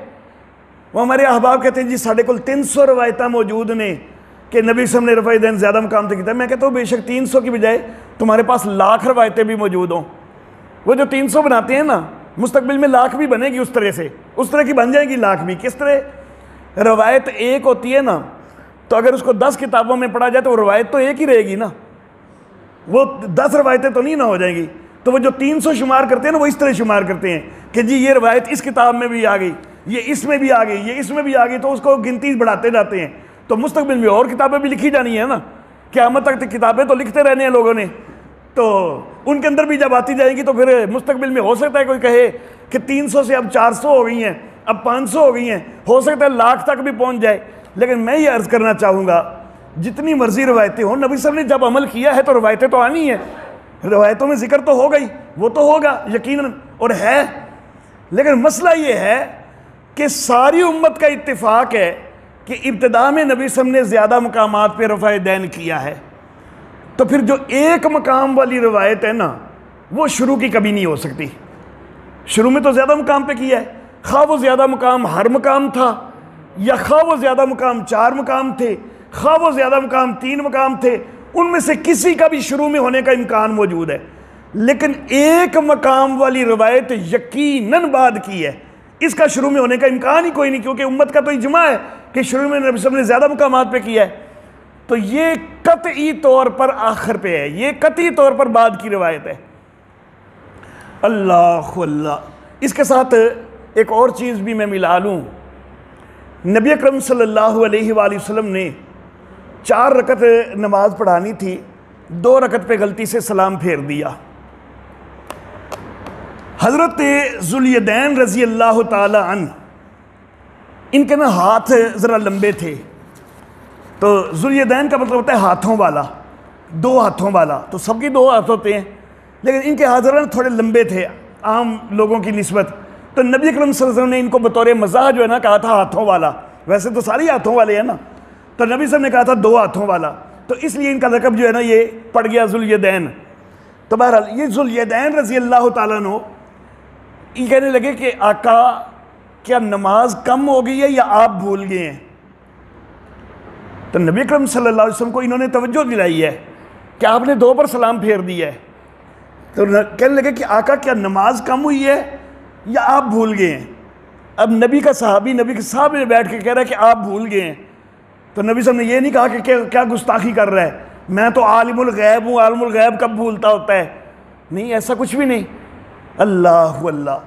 वो हमारे अहबाब कहते हैं जी साढ़े को 300 रवायत मौजूद ने कि नबी वसल्लम ने रफ़ा दैन ज़्यादा मकाम से किया। मैं कहता हूँ बेशक 300 की बजाय तुम्हारे पास लाख रवायतें भी मौजूद हों। वो जो 300 बनाते हैं ना, मुस्तकबिल में लाख भी बनेगी उस तरह से, उस तरह की बन जाएगी लाख भी। किस तरह? रवायत एक होती है ना, तो अगर उसको 10 किताबों में पढ़ा जाए तो वो रवायत तो एक ही रहेगी ना, वो 10 रवायतें तो नहीं ना हो जाएंगी। तो वो जो 300 शुमार करते हैं ना, वो इस तरह शुमार करते हैं कि जी ये रवायत इस किताब में भी आ गई, ये इसमें भी आ गई, ये इसमें भी आ गई, तो उसको गिनती बढ़ाते जाते हैं। तो मुस्तकबिल में और किताबें भी लिखी जानी है ना, क़यामत तक किताबें तो लिखते रहने हैं लोगों ने, तो उनके अंदर भी जब आती जाएंगी तो फिर मुस्तकबिल में हो सकता है कोई कहे कि 300 से अब 400 हो गई हैं, अब 500 हो गई हैं, हो सकता है लाख तक भी पहुंच जाए। लेकिन मैं ये अर्ज़ करना चाहूँगा, जितनी मर्जी रवायतें हों, नबी सल्लल्लाहु अलैहि वसल्लम ने जब अमल किया है तो रवायतें तो आनी है, रवायतों में जिक्र तो हो गई, वो तो होगा यकीनन और है। लेकिन मसला ये है कि सारी उम्मत का इत्तिफाक है कि इब्तिदा में नबी सल्लल्लाहु अलैहि वसल्लम ने ज़्यादा मकामात पर रफ़ा दैन किया है। तो फिर जो 1 मकाम वाली रवायत है ना, वो शुरू की कभी नहीं हो सकती। शुरू में तो ज़्यादा मकाम पे किया है, खा वो ज़्यादा मकाम हर मकाम था, या खा वो ज़्यादा मकाम 4 मकाम थे, खा वो ज़्यादा मकाम 3 मकाम थे, उनमें से किसी का भी शुरू में होने का इम्कान मौजूद है। लेकिन 1 मकाम वाली रवायत यकीनन बाद की है, इसका शुरू में होने का इम्कान ही कोई नहीं, क्योंकि उम्मत का तो इजमा है कि शुरू में नबी सल्लल्लाहु अलैहि वसल्लम ने ज़्यादा मकामात पे किया है। तो ये कतई तौर पर आखिर पे है, ये कतई तौर पर बाद की रवायत है। अल्लाह अल्लाह। इसके साथ एक और चीज़ भी मैं मिला लूँ, नबी अकरम सल्लल्लाहु अलैहि वसल्लम ने 4 रकत नमाज पढ़ानी थी, 2 रकत पे गलती से सलाम फेर दिया। हज़रत ज़ुल्यदैन रज़ी अल्लाह ताला अन, इनके ना हाथ ज़रा लंबे थे। तो ज़ुल्यदैन का मतलब होता है हाथों वाला, दो हाथों वाला। तो सबके दो हाथ होते हैं, लेकिन इनके हाथ ज़रा थोड़े लंबे थे आम लोगों की निस्बत। तो नबी अकरम सल्लल्लाहु अलैहि वसल्लम ने इनको बतौर मज़ाह जो है ना कहा था हाथों वाला। वैसे तो सारी हाथों वाले हैं ना, तो नबी साहब ने कहा था दो हाथों वाला, तो इसलिए इनका लक़ब जो है ना ये पड़ गया ज़ुल्यदैन। तो बहरहाल ये ज़ुल्यदैन रज़ी अल्लाह ताला अन्हु ये कहने लगे कि आका क्या नमाज कम हो गई है या आप भूल गए हैं? तो नबी अकरम सल्लल्लाहु अलैहि वसल्लम को इन्होंने तवज्जो दिलाई है कि आपने दो पर सलाम फेर दिया है। तो कहने लगे कि आका क्या नमाज कम हुई है या आप भूल गए हैं? अब नबी का सहाबी नबी के सामने बैठ के कह रहा है कि आप भूल गए हैं। तो नबी साहब ने ये नहीं कहा कि क्या गुस्ताखी कर रहा है, मैं तो आलिमुल गैब हूँ, आलिमुल गैब कब भूलता होता है? नहीं, ऐसा कुछ भी नहीं। अल्लाह अल्लाह।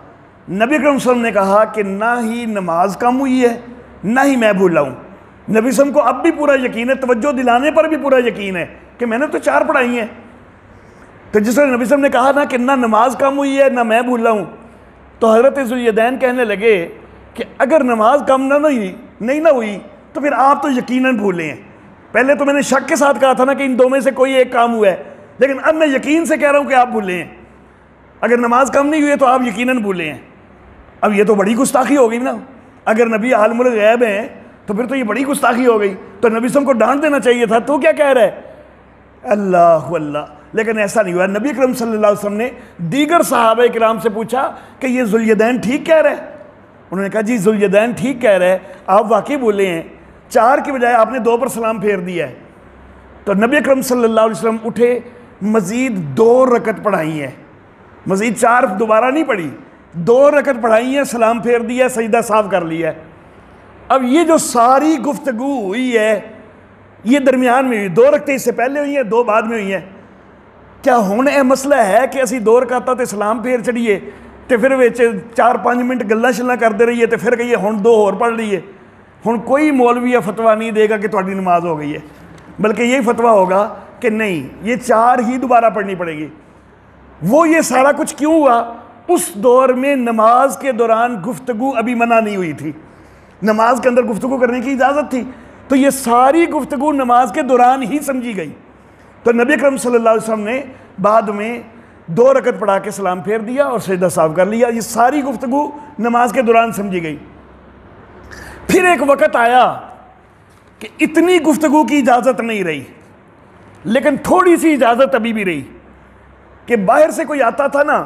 नबी अकरम सल्लल्लाहु अलैहि वसल्लम ने कहा कि ना ही नमाज कम हुई है ना ही मैं भूला हूँ। नबी साहब को अब भी पूरा यकीन है, तवज्जो दिलाने पर भी पूरा यकीन है कि मैंने तो 4 पढ़ाई हैं। तो जिस तरह नबी साहब ने कहा ना कि ना नमाज कम हुई है ना मैं भूला हूँ, तो हज़रत ज़ुल्यदैन कहने लगे कि अगर नमाज कम नहीं ना हुई तो फिर आप तो यकीनन भूले हैं। पहले तो मैंने शक के साथ कहा था ना कि इन दो में से कोई एक काम हुआ है, लेकिन अब मैं यकीन से कह रहा हूँ कि आप भूले हैं। अगर नमाज कम नहीं हुई है तो आप यकीनन भूले हैं। अब ये तो बड़ी गुस्ताखी हो गई ना, अगर नबी आलिमुल गैब हैं तो फिर तो ये बड़ी गुस्ताखी हो गई। तो नबी साहब को डांट देना चाहिए था, तू क्या कह रहा है? अल्लाह अल्लाह। लेकिन ऐसा नहीं हुआ। नबी अकरम सल्लल्लाहु अलैहि वसल्लम ने दीगर सहाबा किराम से पूछा कि ये ज़ुल्यदैन ठीक कह रहा है? उन्होंने कहा जी ज़ुल्यदैन ठीक कह रहा है, आप वाकई बोले हैं, 4 की बजाय आपने 2 पर सलाम फेर दिया है। तो नबी अकरम सल्लल्लाहु अलैहि वसल्लम उठे, मज़ीद 2 रकत पढ़ाई है, मज़ीद 4 दोबारा नहीं पढ़ी, 2 रकत पढ़ाई है, सलाम फेर दिया, सजदा साफ कर लिया। अब ये जो सारी गुफ्तगू हुई है ये दरमियान में हुई, 2 रकतें इससे पहले हुई हैं, 2 बाद में हुई हैं। क्या हुण यह मसला है कि असी 2 रकातां ते सलाम फेर चढ़ीए तो फिर विच 4-5 मिनट गल्लां शल्लां करते रहिए तो फिर कहिए हुण 2 होर पढ़ लीए? हुण कोई मौलवी या फतवा नहीं देगा कि तुहाडी नमाज हो गई है, बल्कि यही फतवा होगा कि नहीं, ये 4 ही दोबारा पढ़नी पड़ेगी। वो ये सारा कुछ क्यों हुआ? उस दौर में नमाज के दौरान गुफ्तगू अभी मना नहीं हुई थी, नमाज के अंदर गुफ्तगू करने की इजाज़त थी। तो ये सारी गुफ्तगू नमाज के दौरान ही समझी गई। तो नबी अकरम सल्लल्लाहु अलैहि वसल्लम ने बाद में 2 रकत पढ़ा के सलाम फेर दिया और सजदा साफ कर लिया। ये सारी गुफ्तगू नमाज के दौरान समझी गई। फिर एक वक़्त आया कि इतनी गुफ्तगू की इजाज़त नहीं रही, लेकिन थोड़ी सी इजाज़त अभी भी रही कि बाहर से कोई आता था ना,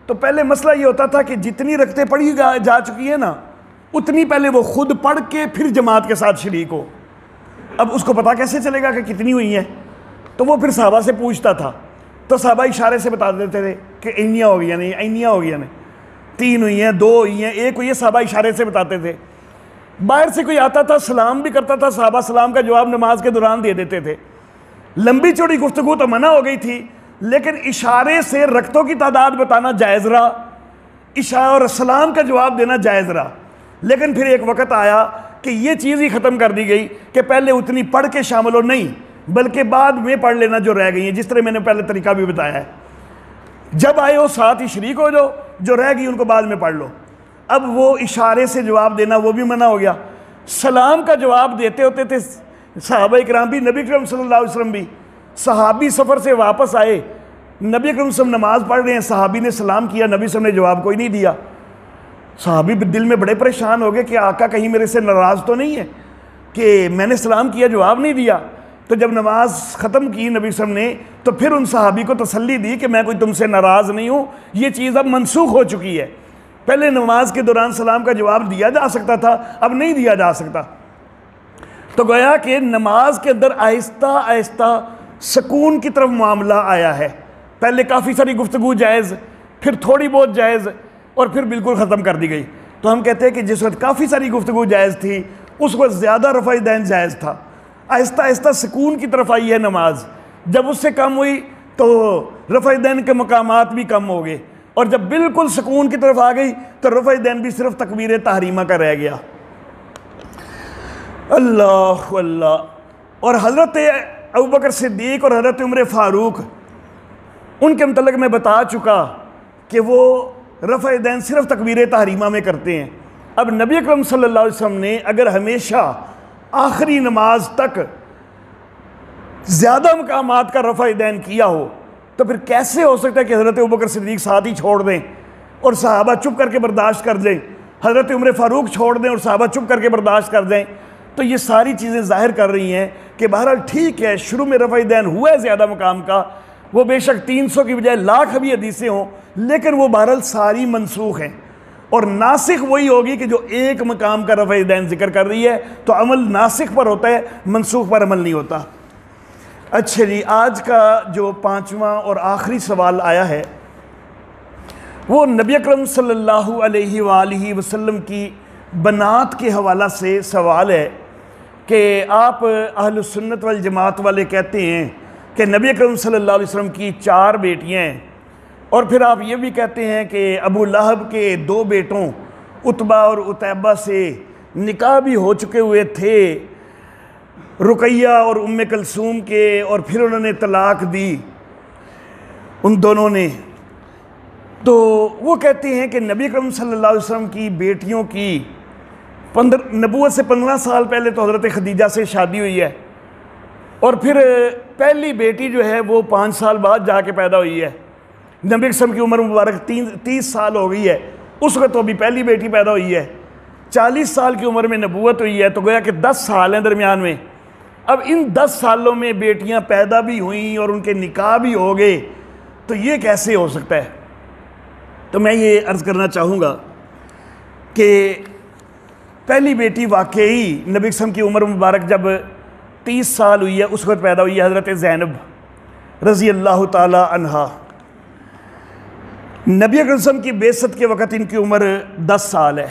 तो पहले मसला ये होता था कि जितनी रकतें पढ़ी जा चुकी है ना, उतनी पहले वो खुद पढ़ के फिर जमात के साथ शरीक हो। अब उसको पता कैसे चलेगा कि कितनी हुई है? तो वो फिर साहबा से पूछता था, तो साहबा इशारे से बता देते थे कि इन्नियाँ हो गई नहीं, इन्नियाँ हो गई नहीं, 3 हुई हैं, 2 हुई हैं, 1 हुई है। साहबा इशारे से बताते थे। बाहर से कोई आता था, सलाम भी करता था, साहबा सलाम का जवाब नमाज के दौरान दे देते थे। लंबी चौड़ी गुफ्तगू तो मना हो गई थी, लेकिन इशारे से रकतों की तादाद बताना जायज़ रहा, इशारा और सलाम का जवाब देना जायज़ रहा। लेकिन फिर एक वक़्त आया कि ये चीज़ ही ख़त्म कर दी गई कि पहले उतनी पढ़ के शामिल हो, नहीं बल्कि बाद में पढ़ लेना जो रह गई है, जिस तरह मैंने पहले तरीका भी बताया है। जब आए हो साथ ही शरीक हो जाओ, जो रह गई उनको बाद में पढ़ लो। अब वो इशारे से जवाब देना वो भी मना हो गया। सलाम का जवाब देते होते थे सहाबा इकराम भी, नबी अकरम सल्लल्लाहु अलैहि वसल्लम भी। सहाबी सफ़र से वापस आए, नबी अकरम सल्लल्लाहु नमाज पढ़ रहे हैं, सहाबी ने सलाम किया, नबी सल्लल्लाहु ने जवाब कोई नहीं दिया। सहाबी दिल में बड़े परेशान हो गए कि आका कहीं मेरे से नाराज़ तो नहीं है कि मैंने सलाम किया जवाब नहीं दिया। तो जब नमाज ख़त्म की नबी सल्लल्लाहु ने, तो फिर उन सहाबी को तसल्ली दी कि मैं कोई तुमसे नाराज़ नहीं हूँ, ये चीज़ अब मनसूख हो चुकी है। पहले नमाज के दौरान सलाम का जवाब दिया जा सकता था, अब नहीं दिया जा सकता। तो गोया कि नमाज के अंदर आहिस्ता आहिस्ता सुकून की तरफ मामला आया है। पहले काफ़ी सारी गुफ्तगू जायज़, फिर थोड़ी बहुत जायज़, और फिर बिल्कुल ख़त्म कर दी गई। तो हम कहते हैं कि जिस वक्त काफ़ी सारी गुफ्तगू जायज़ थी, उस वक्त ज़्यादा रफ़ा दैन जायज़ था। आहिस्ता आहिस्ता सुकून की तरफ आई है नमाज। जब उससे कम हुई तो रफ़ा दैन के मकामात भी कम हो गए, और जब बिल्कुल सुकून की तरफ आ गई तो रफ़ा दैन भी सिर्फ तकबीर तहरीमा का रह गया। अल्लाह अल्लाह। और हज़रत अबू बकर सिद्दीक़ और हज़रत उमर फ़ारूक, उनके मतलब मैं बता चुका कि वो रफ़ा दैन सिर्फ तकबीर तहरीमा में करते हैं। अब नबी अकरम सल्लल्लाहु अलैहि वसल्लम ने अगर हमेशा आखिरी नमाज तक ज़्यादा मकामात का रफ़ा दैन किया हो तो फिर कैसे हो सकता है कि हज़रत अबू बकर सिद्दीक़ साथ ही छोड़ दें और सहाबा चुप करके बर्दाश्त कर दें, हज़रत उमर फ़ारूक छोड़ दें और सहाबा चुप करके बर्दाश्त कर दें। तो ये सारी चीज़ें ज़ाहिर कर रही हैं कि बहरहाल ठीक है, शुरू में रफ़ा दैन हुआ है ज़्यादा मकाम का, वो बेशक 300 की बजाय लाख भी हदीसें हों, लेकिन वो बहरहाल सारी मनसूख हैं और नासिख वही होगी कि जो एक मकाम का रफ़ा दैन जिक्र कर रही है। तो अमल नासिख पर होता है, मनसूख पर अमल नहीं होता। अच्छा जी, आज का जो 5वां और आखिरी सवाल आया है वो नबी अकरम सल्लल्लाहु अलैहि वसल्लम की बनात के हवाला से सवाल है कि आप अहलुस सुन्नत वल जमात वाले कहते हैं कि नबी अकरम सल्लल्लाहु अलैहि वसल्लम की 4 बेटियां हैं और फिर आप ये भी कहते हैं कि अबू लहब के 2 बेटों उतबा और उतैबा से निकाह भी हो चुके हुए थे, रुकैया और उम्मे कलसूम के, और फिर उन्होंने तलाक दी उन दोनों ने। तो वो कहते हैं कि नबी अकरम सल्लल्लाहु अलैहि वसल्लम की बेटियों की नबूवत से 15 साल पहले तो हज़रत खदीजा से शादी हुई है और फिर पहली बेटी जो है वो 5 साल बाद जाके पैदा हुई है। नबी वसल्लम की उम्र मुबारक 30 साल हो गई है, उस वक्त तो अभी पहली बेटी पैदा हुई है। 40 साल की उम्र में नबूवत हुई है, तो गोया कि 10 साल हैं दरमियान में। अब इन 10 सालों में बेटियां पैदा भी हुई और उनके निकाह भी हो गए, तो ये कैसे हो सकता है? तो मैं ये अर्ज़ करना चाहूँगा कि पहली बेटी वाकई नबी वसल्लम की उम्र मुबारक जब 30 साल हुई है उस वक्त पैदा हुई है, हज़रत ज़ैनब रज़ी अल्लाह ताला अन्हा। नबी अकरम की बेसत के वक़्त इनकी उम्र 10 साल है,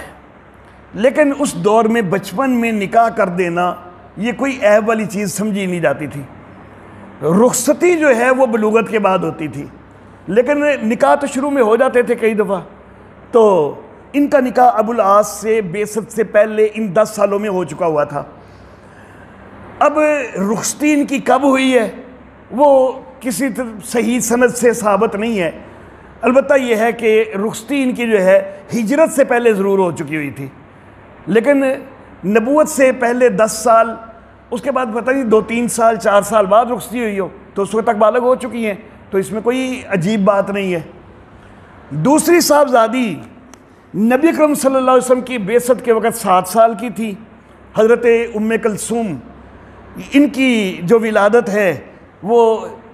लेकिन उस दौर में बचपन में निकाह कर देना ये कोई ऐब वाली चीज़ समझी नहीं जाती थी। रुखसती जो है वो बलूगत के बाद होती थी, लेकिन निकाह तो शुरू में हो जाते थे कई दफ़ा। तो इनका निकाह अबुल आस से बेसत से पहले इन 10 सालों में हो चुका हुआ था। अब रुखसती इनकी कब हुई है वो किसी सही सनद से साबित नहीं है। अलबत्ता यह है कि रुखसती इनकी जो है हिजरत से पहले ज़रूर हो चुकी हुई थी, लेकिन नबूवत से पहले 10 साल, उसके बाद पता नहीं 2-3 साल 4 साल बाद रुखसती हुई हो, तो उस वक्त तक बालग हो चुकी हैं, तो इसमें कोई अजीब बात नहीं है। दूसरी साहबजादी नबी अकरम सल्लल्लाहु अलैहि वसल्लम की बेसत के वक़्त 7 साल की थी, हज़रत उम्मे कलसूम। इनकी जो विलादत है वो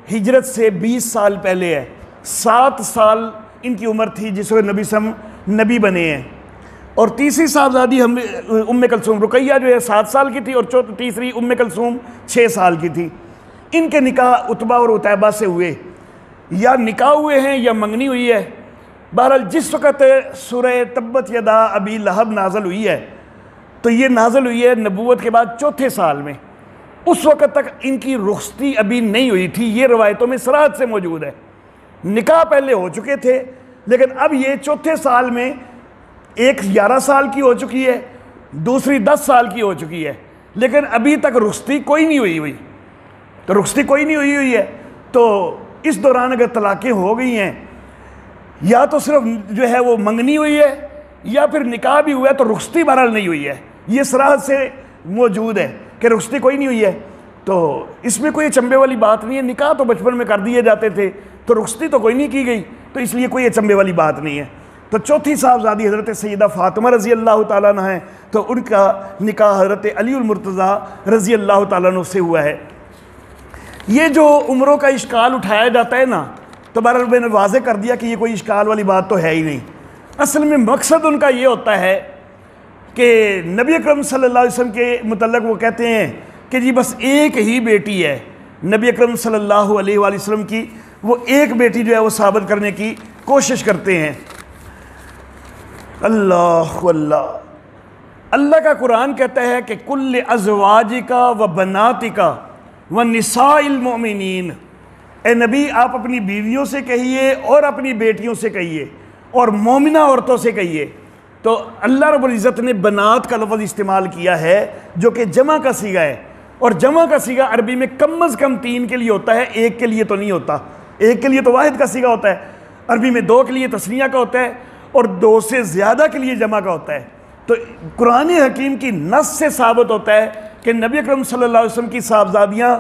हिजरत से 20 साल पहले है। 7 साल इनकी उम्र थी जिस वक्त नबी बने हैं। और तीसरी साहबजादी हम उम्मे कलसूम रुकैया जो है 7 साल की थी और तीसरी उम्मे कलसूम 6 साल की थी। इनके निकाह उतबा और उतैबा से हुए, या निकाह हुए हैं या मंगनी हुई है। बहरहाल जिस वक़्त सूरह तब्बत यदा अबी लहब नाज़ल हुई है तो ये नाज़ल हुई है नबूवत के बाद 4थे साल में। उस वक़्त तक इनकी रुखसती अभी नहीं हुई थी, ये रवायतों में सराहत से मौजूद है। निकाह पहले हो चुके थे, लेकिन अब ये 4थे साल में एक 11 साल की हो चुकी है, दूसरी 10 साल की हो चुकी है, लेकिन अभी तक रुखसती कोई नहीं हुई। तो रुखसती कोई नहीं हुई है, तो इस दौरान अगर तलाक़ें हो गई हैं, या तो सिर्फ जो है वो मंगनी हुई है या फिर निकाह भी हुआ है, तो रुखसती बहरहाल नहीं हुई है। ये सराहत से मौजूद है कि रुखसती कोई नहीं हुई है, तो इसमें कोई अचंभे वाली बात नहीं है। निकाह तो बचपन में कर दिए जाते थे, तो रुखसती तो कोई नहीं की गई, तो इसलिए कोई अचंभे वाली बात नहीं है। तो चौथी साहबजादी हज़रत सैयदा फ़ातिमा रज़ी अल्लाह ताला अन्हा है, तो उनका निकाह हज़रत अली उल मुर्तज़ा रज़ी अल्लाह ताला अन्हु से हुआ है। ये जो उम्रों का इश्काल उठाया जाता है ना, तो बहरहाल मैंने वाज़े कर दिया कि ये कोई इश्काल वाली बात तो है ही नहीं। असल में मकसद उनका ये होता है कि नबी अकरम सल्लल्लाहु अलैहि वसल्लम के मुतल्लक़ वो कहते हैं कि जी बस एक ही बेटी है नबी अकरम सल्लल्लाहु अलैहि वसल्लम की, वो एक बेटी जो है वो साबित करने की कोशिश करते हैं। अल्लाह अल्लाह का कुरान कहता है कि कुल्ल अज़वाजिका व बनातिका व निसाइल मोमिनीन, ए नबी आप अपनी बीवियों से कहिए और अपनी बेटियों से कहिए और मोमिना औरतों से कहिए। तो अल्लाह रब्बुल इज़्ज़त ने बनात का लफ्ज़ इस्तेमाल किया है जो कि जमा का सीगा है, और जमा का सीगा अरबी में कम अज़ कम 3 के लिए होता है, एक के लिए तो नहीं होता। एक के लिए तो वाहिद का सीगा होता है, अरबी में 2 के लिए तस्निया का होता है, और 2 से ज़्यादा के लिए जमा का होता है। तो कुरान हकीम की नस से साबित होता है कि नबी अकरम सल्लल्लाहु अलैहि वसल्लम की साहबजादियाँ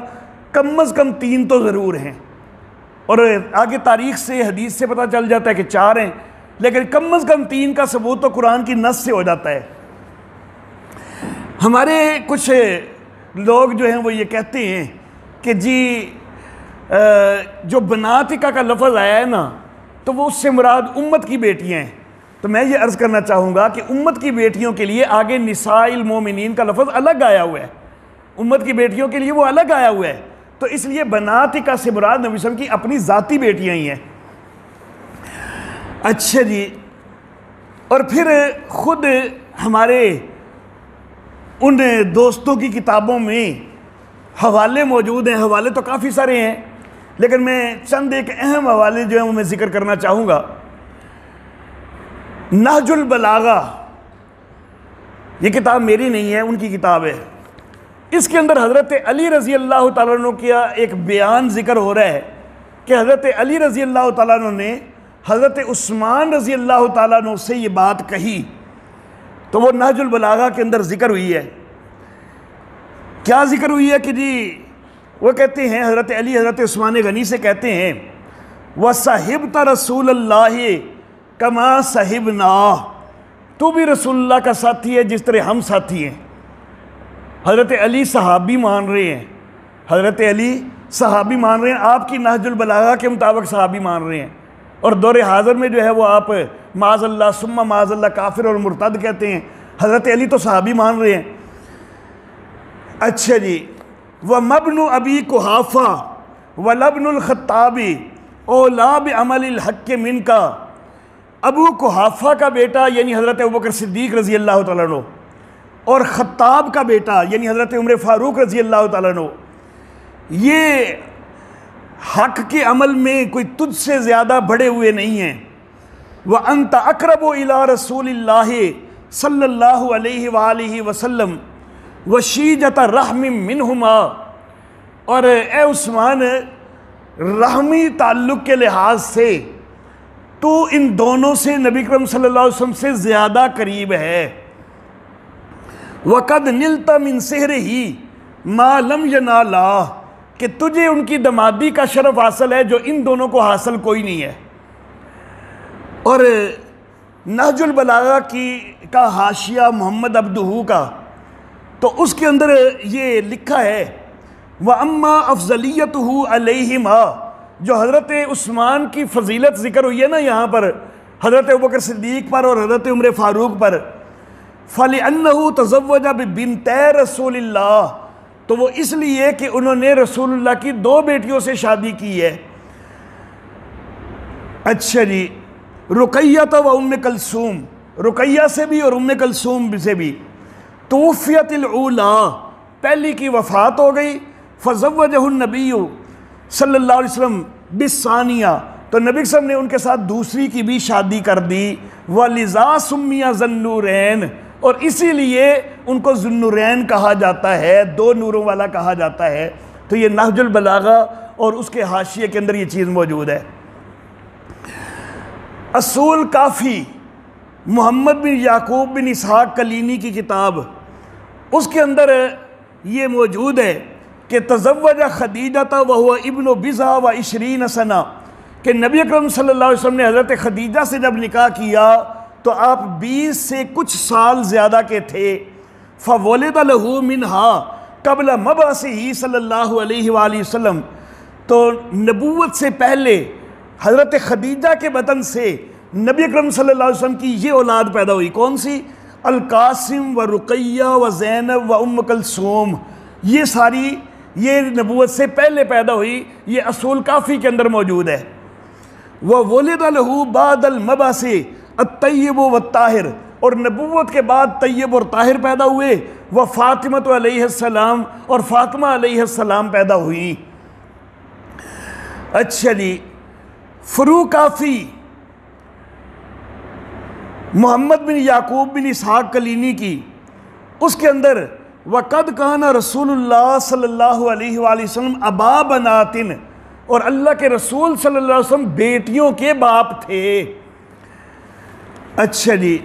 कम अज़ कम 3 तो ज़रूर हैं, और आगे तारीख़ से हदीस से पता चल जाता है कि 4 हैं, लेकिन कम अज़ कम 3 का सबूत तो कुरान की नस से हो जाता है। हमारे कुछ लोग जो हैं वो ये कहते हैं कि जी जो बनातिका का लफ्ज़ आया है ना, तो वो उससे मुराद उम्मत की बेटियां हैं। तो मैं ये अर्ज़ करना चाहूँगा कि उम्मत की बेटियों के लिए आगे निसाइल मोमिनीन का लफ्ज़ अलग आया हुआ है, उम्मत की बेटियों के लिए वो अलग आया हुआ है। तो इसलिए बनातिका से मुराद नबी सल्लल्लाहु अलैहि वसल्लम की अपनी ज़ाती बेटियाँ ही हैं। अच्छा जी, और फिर ख़ुद हमारे उन दोस्तों की किताबों में हवाले मौजूद हैं। हवाले तो काफ़ी सारे हैं, लेकिन मैं चंद एक अहम हवाले जो है वो मैं ज़िक्र करना चाहूँगा। नहजुल बलागा, ये किताब मेरी नहीं है, उनकी किताब है। इसके अंदर हज़रत अली रज़ी अल्लाह तआला अन्हु का एक बयान ज़िक्र हो रहा है कि हज़रत अली रज़ी अल्लाह तआला अन्हु ने हज़रत उस्मान रज़ी अल्लाह तआला अन्हु से ये बात कही। तो वो नहजुल बलागा के अंदर ज़िक्र हुई है। क्या ज़िक्र हुई है कि जी वो कहते हैं, हज़रत अली हज़रत उस्मान गनी से कहते हैं, व साहिबता रसूलल्लाह कमा साहिबना, तू भी रसूलुल्लाह का साथी है जिस तरह हम साथी हैं। हज़रत अली सहाबी मान रहे हैं, हज़रत अली सहाबी मान रहे हैं, आपकी नहजुल बलागा के मुताबिक सहाबी मान रहे हैं। और दौर हाज़िर में जो है वो आप माज़ल्ला सुम्मा माज़ल्ला काफिर और मुर्तद कहते हैं, हज़रत अली तो सहाबी मान रहे हैं। अच्छा जी, व मबनु अबी कुहाफ़ा व लबनुल ख़त्ताबी औला बिअमलिल हक़्क़ मिनका, अबू कुहाफ़ा का बेटा यानी हज़रत अबू बकर सिद्दीक़ रज़ी अल्लाह तआला अन्हु और ख़त्ताब का बेटा यानी हज़रत उमर फ़ारूक रज़ी अल्लाह तआला अन्हु, ये हक़ के अमल में कोई तुझसे ज़्यादा बढ़े हुए नहीं हैं। व अंत अक़रबु इला रसूलिल्लाह सल्लल्लाहु अलैहि वसल्लम वशीजत रहमी मिनहुमा, और ए उस्मान रहमी ताल्लुक़ के लिहाज से तो इन दोनों से नबी करम सल्लल्लाहु अलैहि वसल्लम से ज़्यादा करीब है। वक़द निलता मिन सिहरिही मा लम यनाला, कि तुझे उनकी दमादी का शरफ हासिल है जो इन दोनों को हासिल कोई नहीं है। और नहजुल बलागा का हाशिया मोहम्मद अब्दुहू का, तो उसके अंदर ये लिखा है, व अम्मा अफजलियतहु अलैहिमा, जो हज़रत उस्मान की फ़जीलत ज़िक्र हुई है ना यहाँ पर हज़रत अबू बकर सिद्दीक़ पर और हज़रत उमर फ़ारूक पर, फ़लिअन्नहु तज़व्वजा बिबिन्तै रसूलिल्लाह, तो वो इसलिए कि उन्होंने रसूलुल्लाह की 2 बेटियों से शादी की है। अच्छा जी, रुकैया तो व उम्मे कलसूम, रुकैया से भी और उम्मे कलसूम से भी। तूफ़ियतिल ऊला, पहली की वफ़ात हो गई, फ़ज़व्वजहुन नबिय्यु सल्लल्लाहु अलैहि वसल्लम बिस्सानिया, तो नबी सल्लल्लाहु अलैहि वसल्लम ने उनके साथ दूसरी की भी शादी कर दी। वलिज़ा सुम्मिया ज़न्नूरैन, और इसीलिए उनको ज़ुन्नूरैन कहा जाता है, 2 नूरों वाला कहा जाता है। तो ये नहजुल बलागा और उसके हाशिये के अंदर ये चीज़ मौजूद है। असूल काफ़ी मोहम्मद बिन याकूब बिन इसहाक़ कलीनी की किताब, उसके अंदर ये मौजूद है कि तज़व्वजा खदीजा व हुवा इब्नु बिज़ा व इशरीन सना, कि नबी अकरम सल्लल्लाहु अलैहि वसल्लम ने हज़रत खदीजा से जब निकाह किया तो आप 20 से कुछ साल ज़्यादा के थे। फ़वलिद लहू मिनहा क़ब्ल मबअसिही सल्लल्लाहु अलैहि वसल्लम, तो नबूवत से पहले हज़रत खदीजा के बतन से नबी अकरम सल्लल्लाहु अलैहि वसल्लम की ये औलाद पैदा हुई। कौन सी? अल-कासिम व रुक़ैया व ज़ैनब व उम्म कलसूम, ये सारी ये नबूवत से पहले पैदा हुई। ये असूल काफ़ी के अंदर मौजूद है। व वलिद लहू बादल मबासे अत्तय्यब व ताहिर, और नबूवत के बाद तय्यब और ताहिर पैदा हुए। व फ़ातिमत अलैहिस्सलाम, और फ़ातिमा अलैहिस्सलाम पैदा हुई। अच्छा जी, फ़ुरूकाफ़ी मोहम्मद बिन याकूब बिन इसहाक़ कलीनी की, उसके अंदर वक़द काना रसूलुल्लाह सल्लल्लाहु अलैहि वसल्लम अबा बनातिन, और अल्लाह के रसूल सल्लल्लाहु अलैहि वसल्लम बेटियों के बाप थे। अच्छा जी,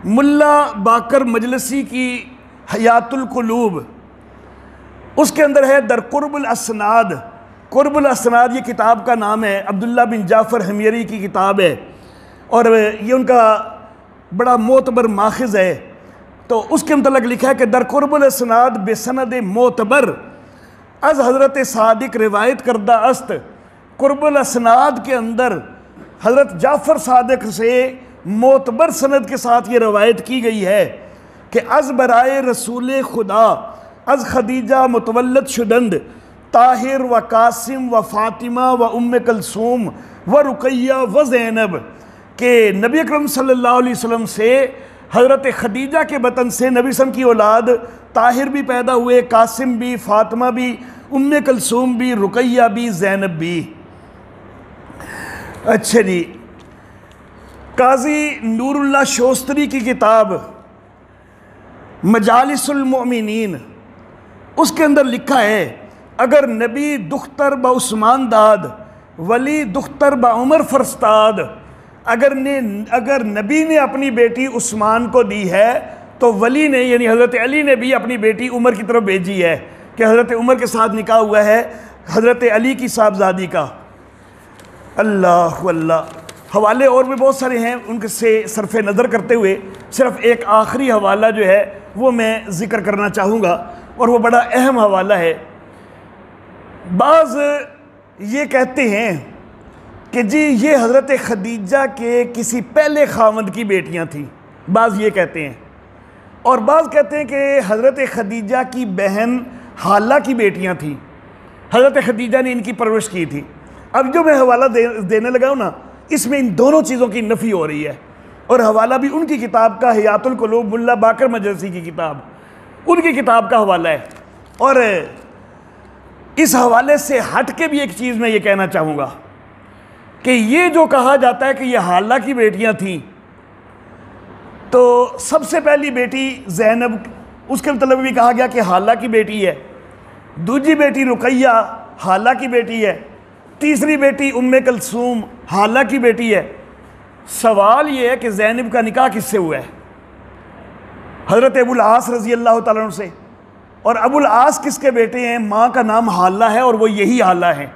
मुल्ला बाकर मजलसी की हयातुल कुलूब, उसके अंदर है दर कुर्बुल असनाद। कुर्बुल असनाद ये किताब का नाम है, अब्दुल्ला बिन जाफ़र हमीरी की किताब है और ये उनका बड़ा मोतबर माखिज़ है। तो उसके मतलब लिखा है कि दर कुर्बुल असनाद बेसनद मोतबर अज हज़रत सादिक रिवायत करदा अस्त। कुर्बुल असनाद के अंदर हज़रत जाफ़र सादिक से मोतबर सनद के साथ ये रवायत की गई है कि अज बराए रसूल खुदा अज खदीजा मुतवल्लद शुदंद ताहिर व कासिम व फ़ातिमा व उम्म कलसूम व रुकैया व ज़ैनब, के नबी अकरम सल्लल्लाहु अलैहि वसल्लम से हज़रत खदीजा के बतन से नबी सम की औलाद ताहिर भी पैदा हुए, कासिम भी, फ़ातिमा भी, उम्म कलसूम भी, रुकैया भी, ज़ैनब भी। अच्छा जी, काजी नूरुल्लाह शोस्तरी की किताब मजालिसुल मोमिनीन, उसके अंदर लिखा है अगर नबी दुख्तर ब उस्मान दाद वली दुख्तर ब उमर फरस्ताद, अगर नबी ने अपनी बेटी उस्मान को दी है तो वली ने यानी हज़रत अली ने भी अपनी बेटी उमर की तरफ भेजी है कि हज़रत उमर के साथ निकाह हुआ है हज़रत अली की साहबजादी का। अल्लाह अल्लाह। हवाले और भी बहुत सारे हैं, उनके से सरफ़ नज़र करते हुए सिर्फ़ एक आखिरी हवाला जो है वो मैं ज़िक्र करना चाहूँगा और वो बड़ा अहम हवाला है। बाज़ ये कहते हैं कि जी ये हज़रत खदीजा के किसी पहले खावंद की बेटियां थीं, बाज़ ये कहते हैं, और बाज़ कहते हैं कि हज़रत खदीजा की बहन हाला की बेटियां थीं, हज़रत खदीजा ने इनकी परवरिश की थी। अब जो मैं हवाला देने लगा हूँ ना, इसमें इन दोनों चीज़ों की नफ़ी हो रही है और हवाला भी उनकी किताब का हयातुल कुलूब मुल्ला बाकर मजलसी की किताब, उनकी किताब का हवाला है। और इस हवाले से हट के भी एक चीज़ मैं ये कहना चाहूँगा कि ये जो कहा जाता है कि ये हाला की बेटियां थीं, तो सबसे पहली बेटी ज़ैनब, उसके मतलब भी कहा गया कि हाला की बेटी है, दूसरी बेटी रुकैया हाला की बेटी है, तीसरी बेटी उम्मे कलसूम हाला की बेटी है। सवाल ये है कि ज़ैनब का निकाह किससे हुआ है? हज़रत अबुल आस रज़ी अल्लाह तआला अन्हु से। और अबुल आस किसके बेटे हैं? माँ का नाम हाला है और वो यही हाला है।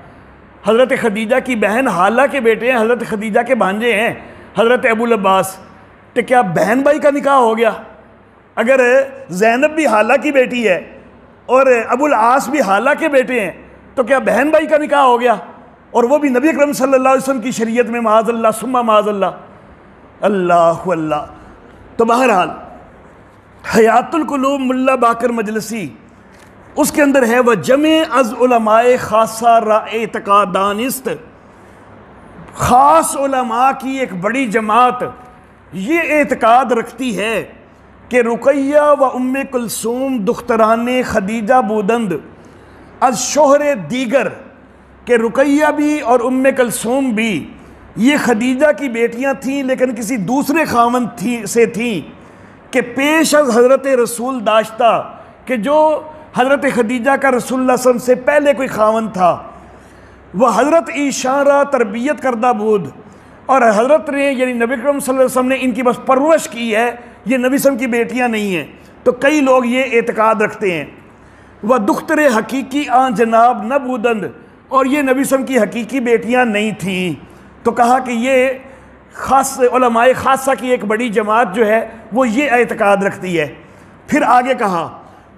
हज़रत खदीजा की बहन हाला के बेटे हैं, हज़रत खदीजा के भांजे हैं हज़रत अबुल अब्बास। तो क्या बहन भाई का निकाह हो गया? अगर ज़ैनब भी हाला की बेटी है और अबुल आस भी हाला के बेटे हैं तो क्या बहन भाई का निकाह हो गया? और वो भी नबी अकरम सल्लल्लाहु अलैहि वसल्लम की शरीयत में, माअज़ल्लाह सुम्मा माअज़ल्लाह, अल्लाहु अल्लाह। तो बहरहाल हयातुल कुलूब मुल्ला बाकर मजलसी, उसके अंदर है वह जमे अज़ उलमाए खासा राए तकादानिस्त, ख़ास उलमा की एक बड़ी जमात ये एतकाद रखती है कि रुकैया व उम्मे कुलसूम दुख्तरान खदीजा बूदंद अज शोहर दीगर, कि रुकैया भी और उम्मे कलसूम भी ये खदीजा की बेटियां थीं लेकिन किसी दूसरे खावंद से थीं कि पेश अज हज़रत रसूल दाश्ता, कि जो हज़रत खदीजा का रसूलुल्लाह सल्लल्लाहु अलैहि वसल्लम से पहले कोई खावंद था, वह हज़रत इशारा तरबियत करदा बूद, और हज़रत ने यानी नबी अकरम सल्लल्लाहु अलैहि वसल्लम ने इनकी बस परवरिश की है, ये नबी सल्लल्लाहु अलैहि वसल्लम की बेटियां नहीं हैं। तो कई लोग ये एतकाद रखते हैं। वह दुख्तरे हकीकी आन जनाब न बूदंद, और ये नबी सल्लल्लाहु अलैहि वसल्लम की हकीकी बेटियां नहीं थीं। तो कहा कि ये ख़ास उलमाए ख़ासा की एक बड़ी जमात जो है वो ये एतकाद रखती है। फिर आगे कहा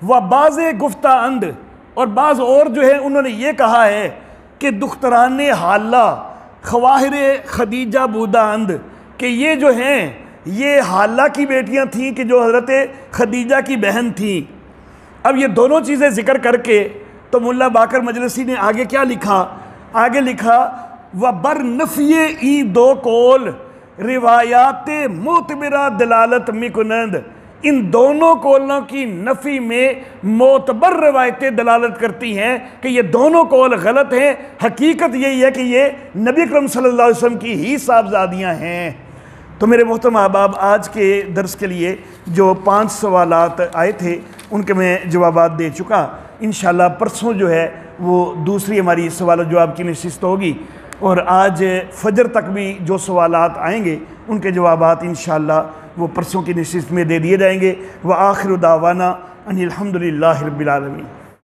वह बाज़ गुफ्ता अंद, और बाज़ और जो है उन्होंने ये कहा है कि दुख्तरान हाला ख्वाहिर खदीजा बूदा अंद, कि ये जो हैं ये हाला की बेटियां थीं कि जो हज़रत खदीजा की बहन थीं। अब ये दोनों चीज़ें ज़िक्र करके तो मुल्ला बाकर मजलसी ने आगे क्या लिखा? आगे लिखा व बर नफ़िये ई दो कोल रिवायात मोतबरा दलालत मिकुनंद, इन दोनों कौलों की नफ़ी में मोतबर रवायतें दलालत करती हैं कि ये दोनों कौल गलत हैं। हकीकत यही है कि ये नबी अकरम सल्लल्लाहु अलैहि वसल्लम की ही साहबजादियाँ हैं। तो मेरे मोहतरम अहबाब, आज के दर्स के लिए जो 5 सवालात आए थे उनके मैं जवाबात दे चुका। इंशाअल्लाह परसों जो है वो दूसरी हमारी सवाल जवाब की नशिस्त होगी, और आज फजर तक भी जो सवालात आएंगे उनके जवाबात इंशाअल्लाह वो परसों की नशिस्त में दे दिए जाएंगे। व आखिर दावाना अनिल हम्दुलिल्लाहि रब्बिल आलमीन।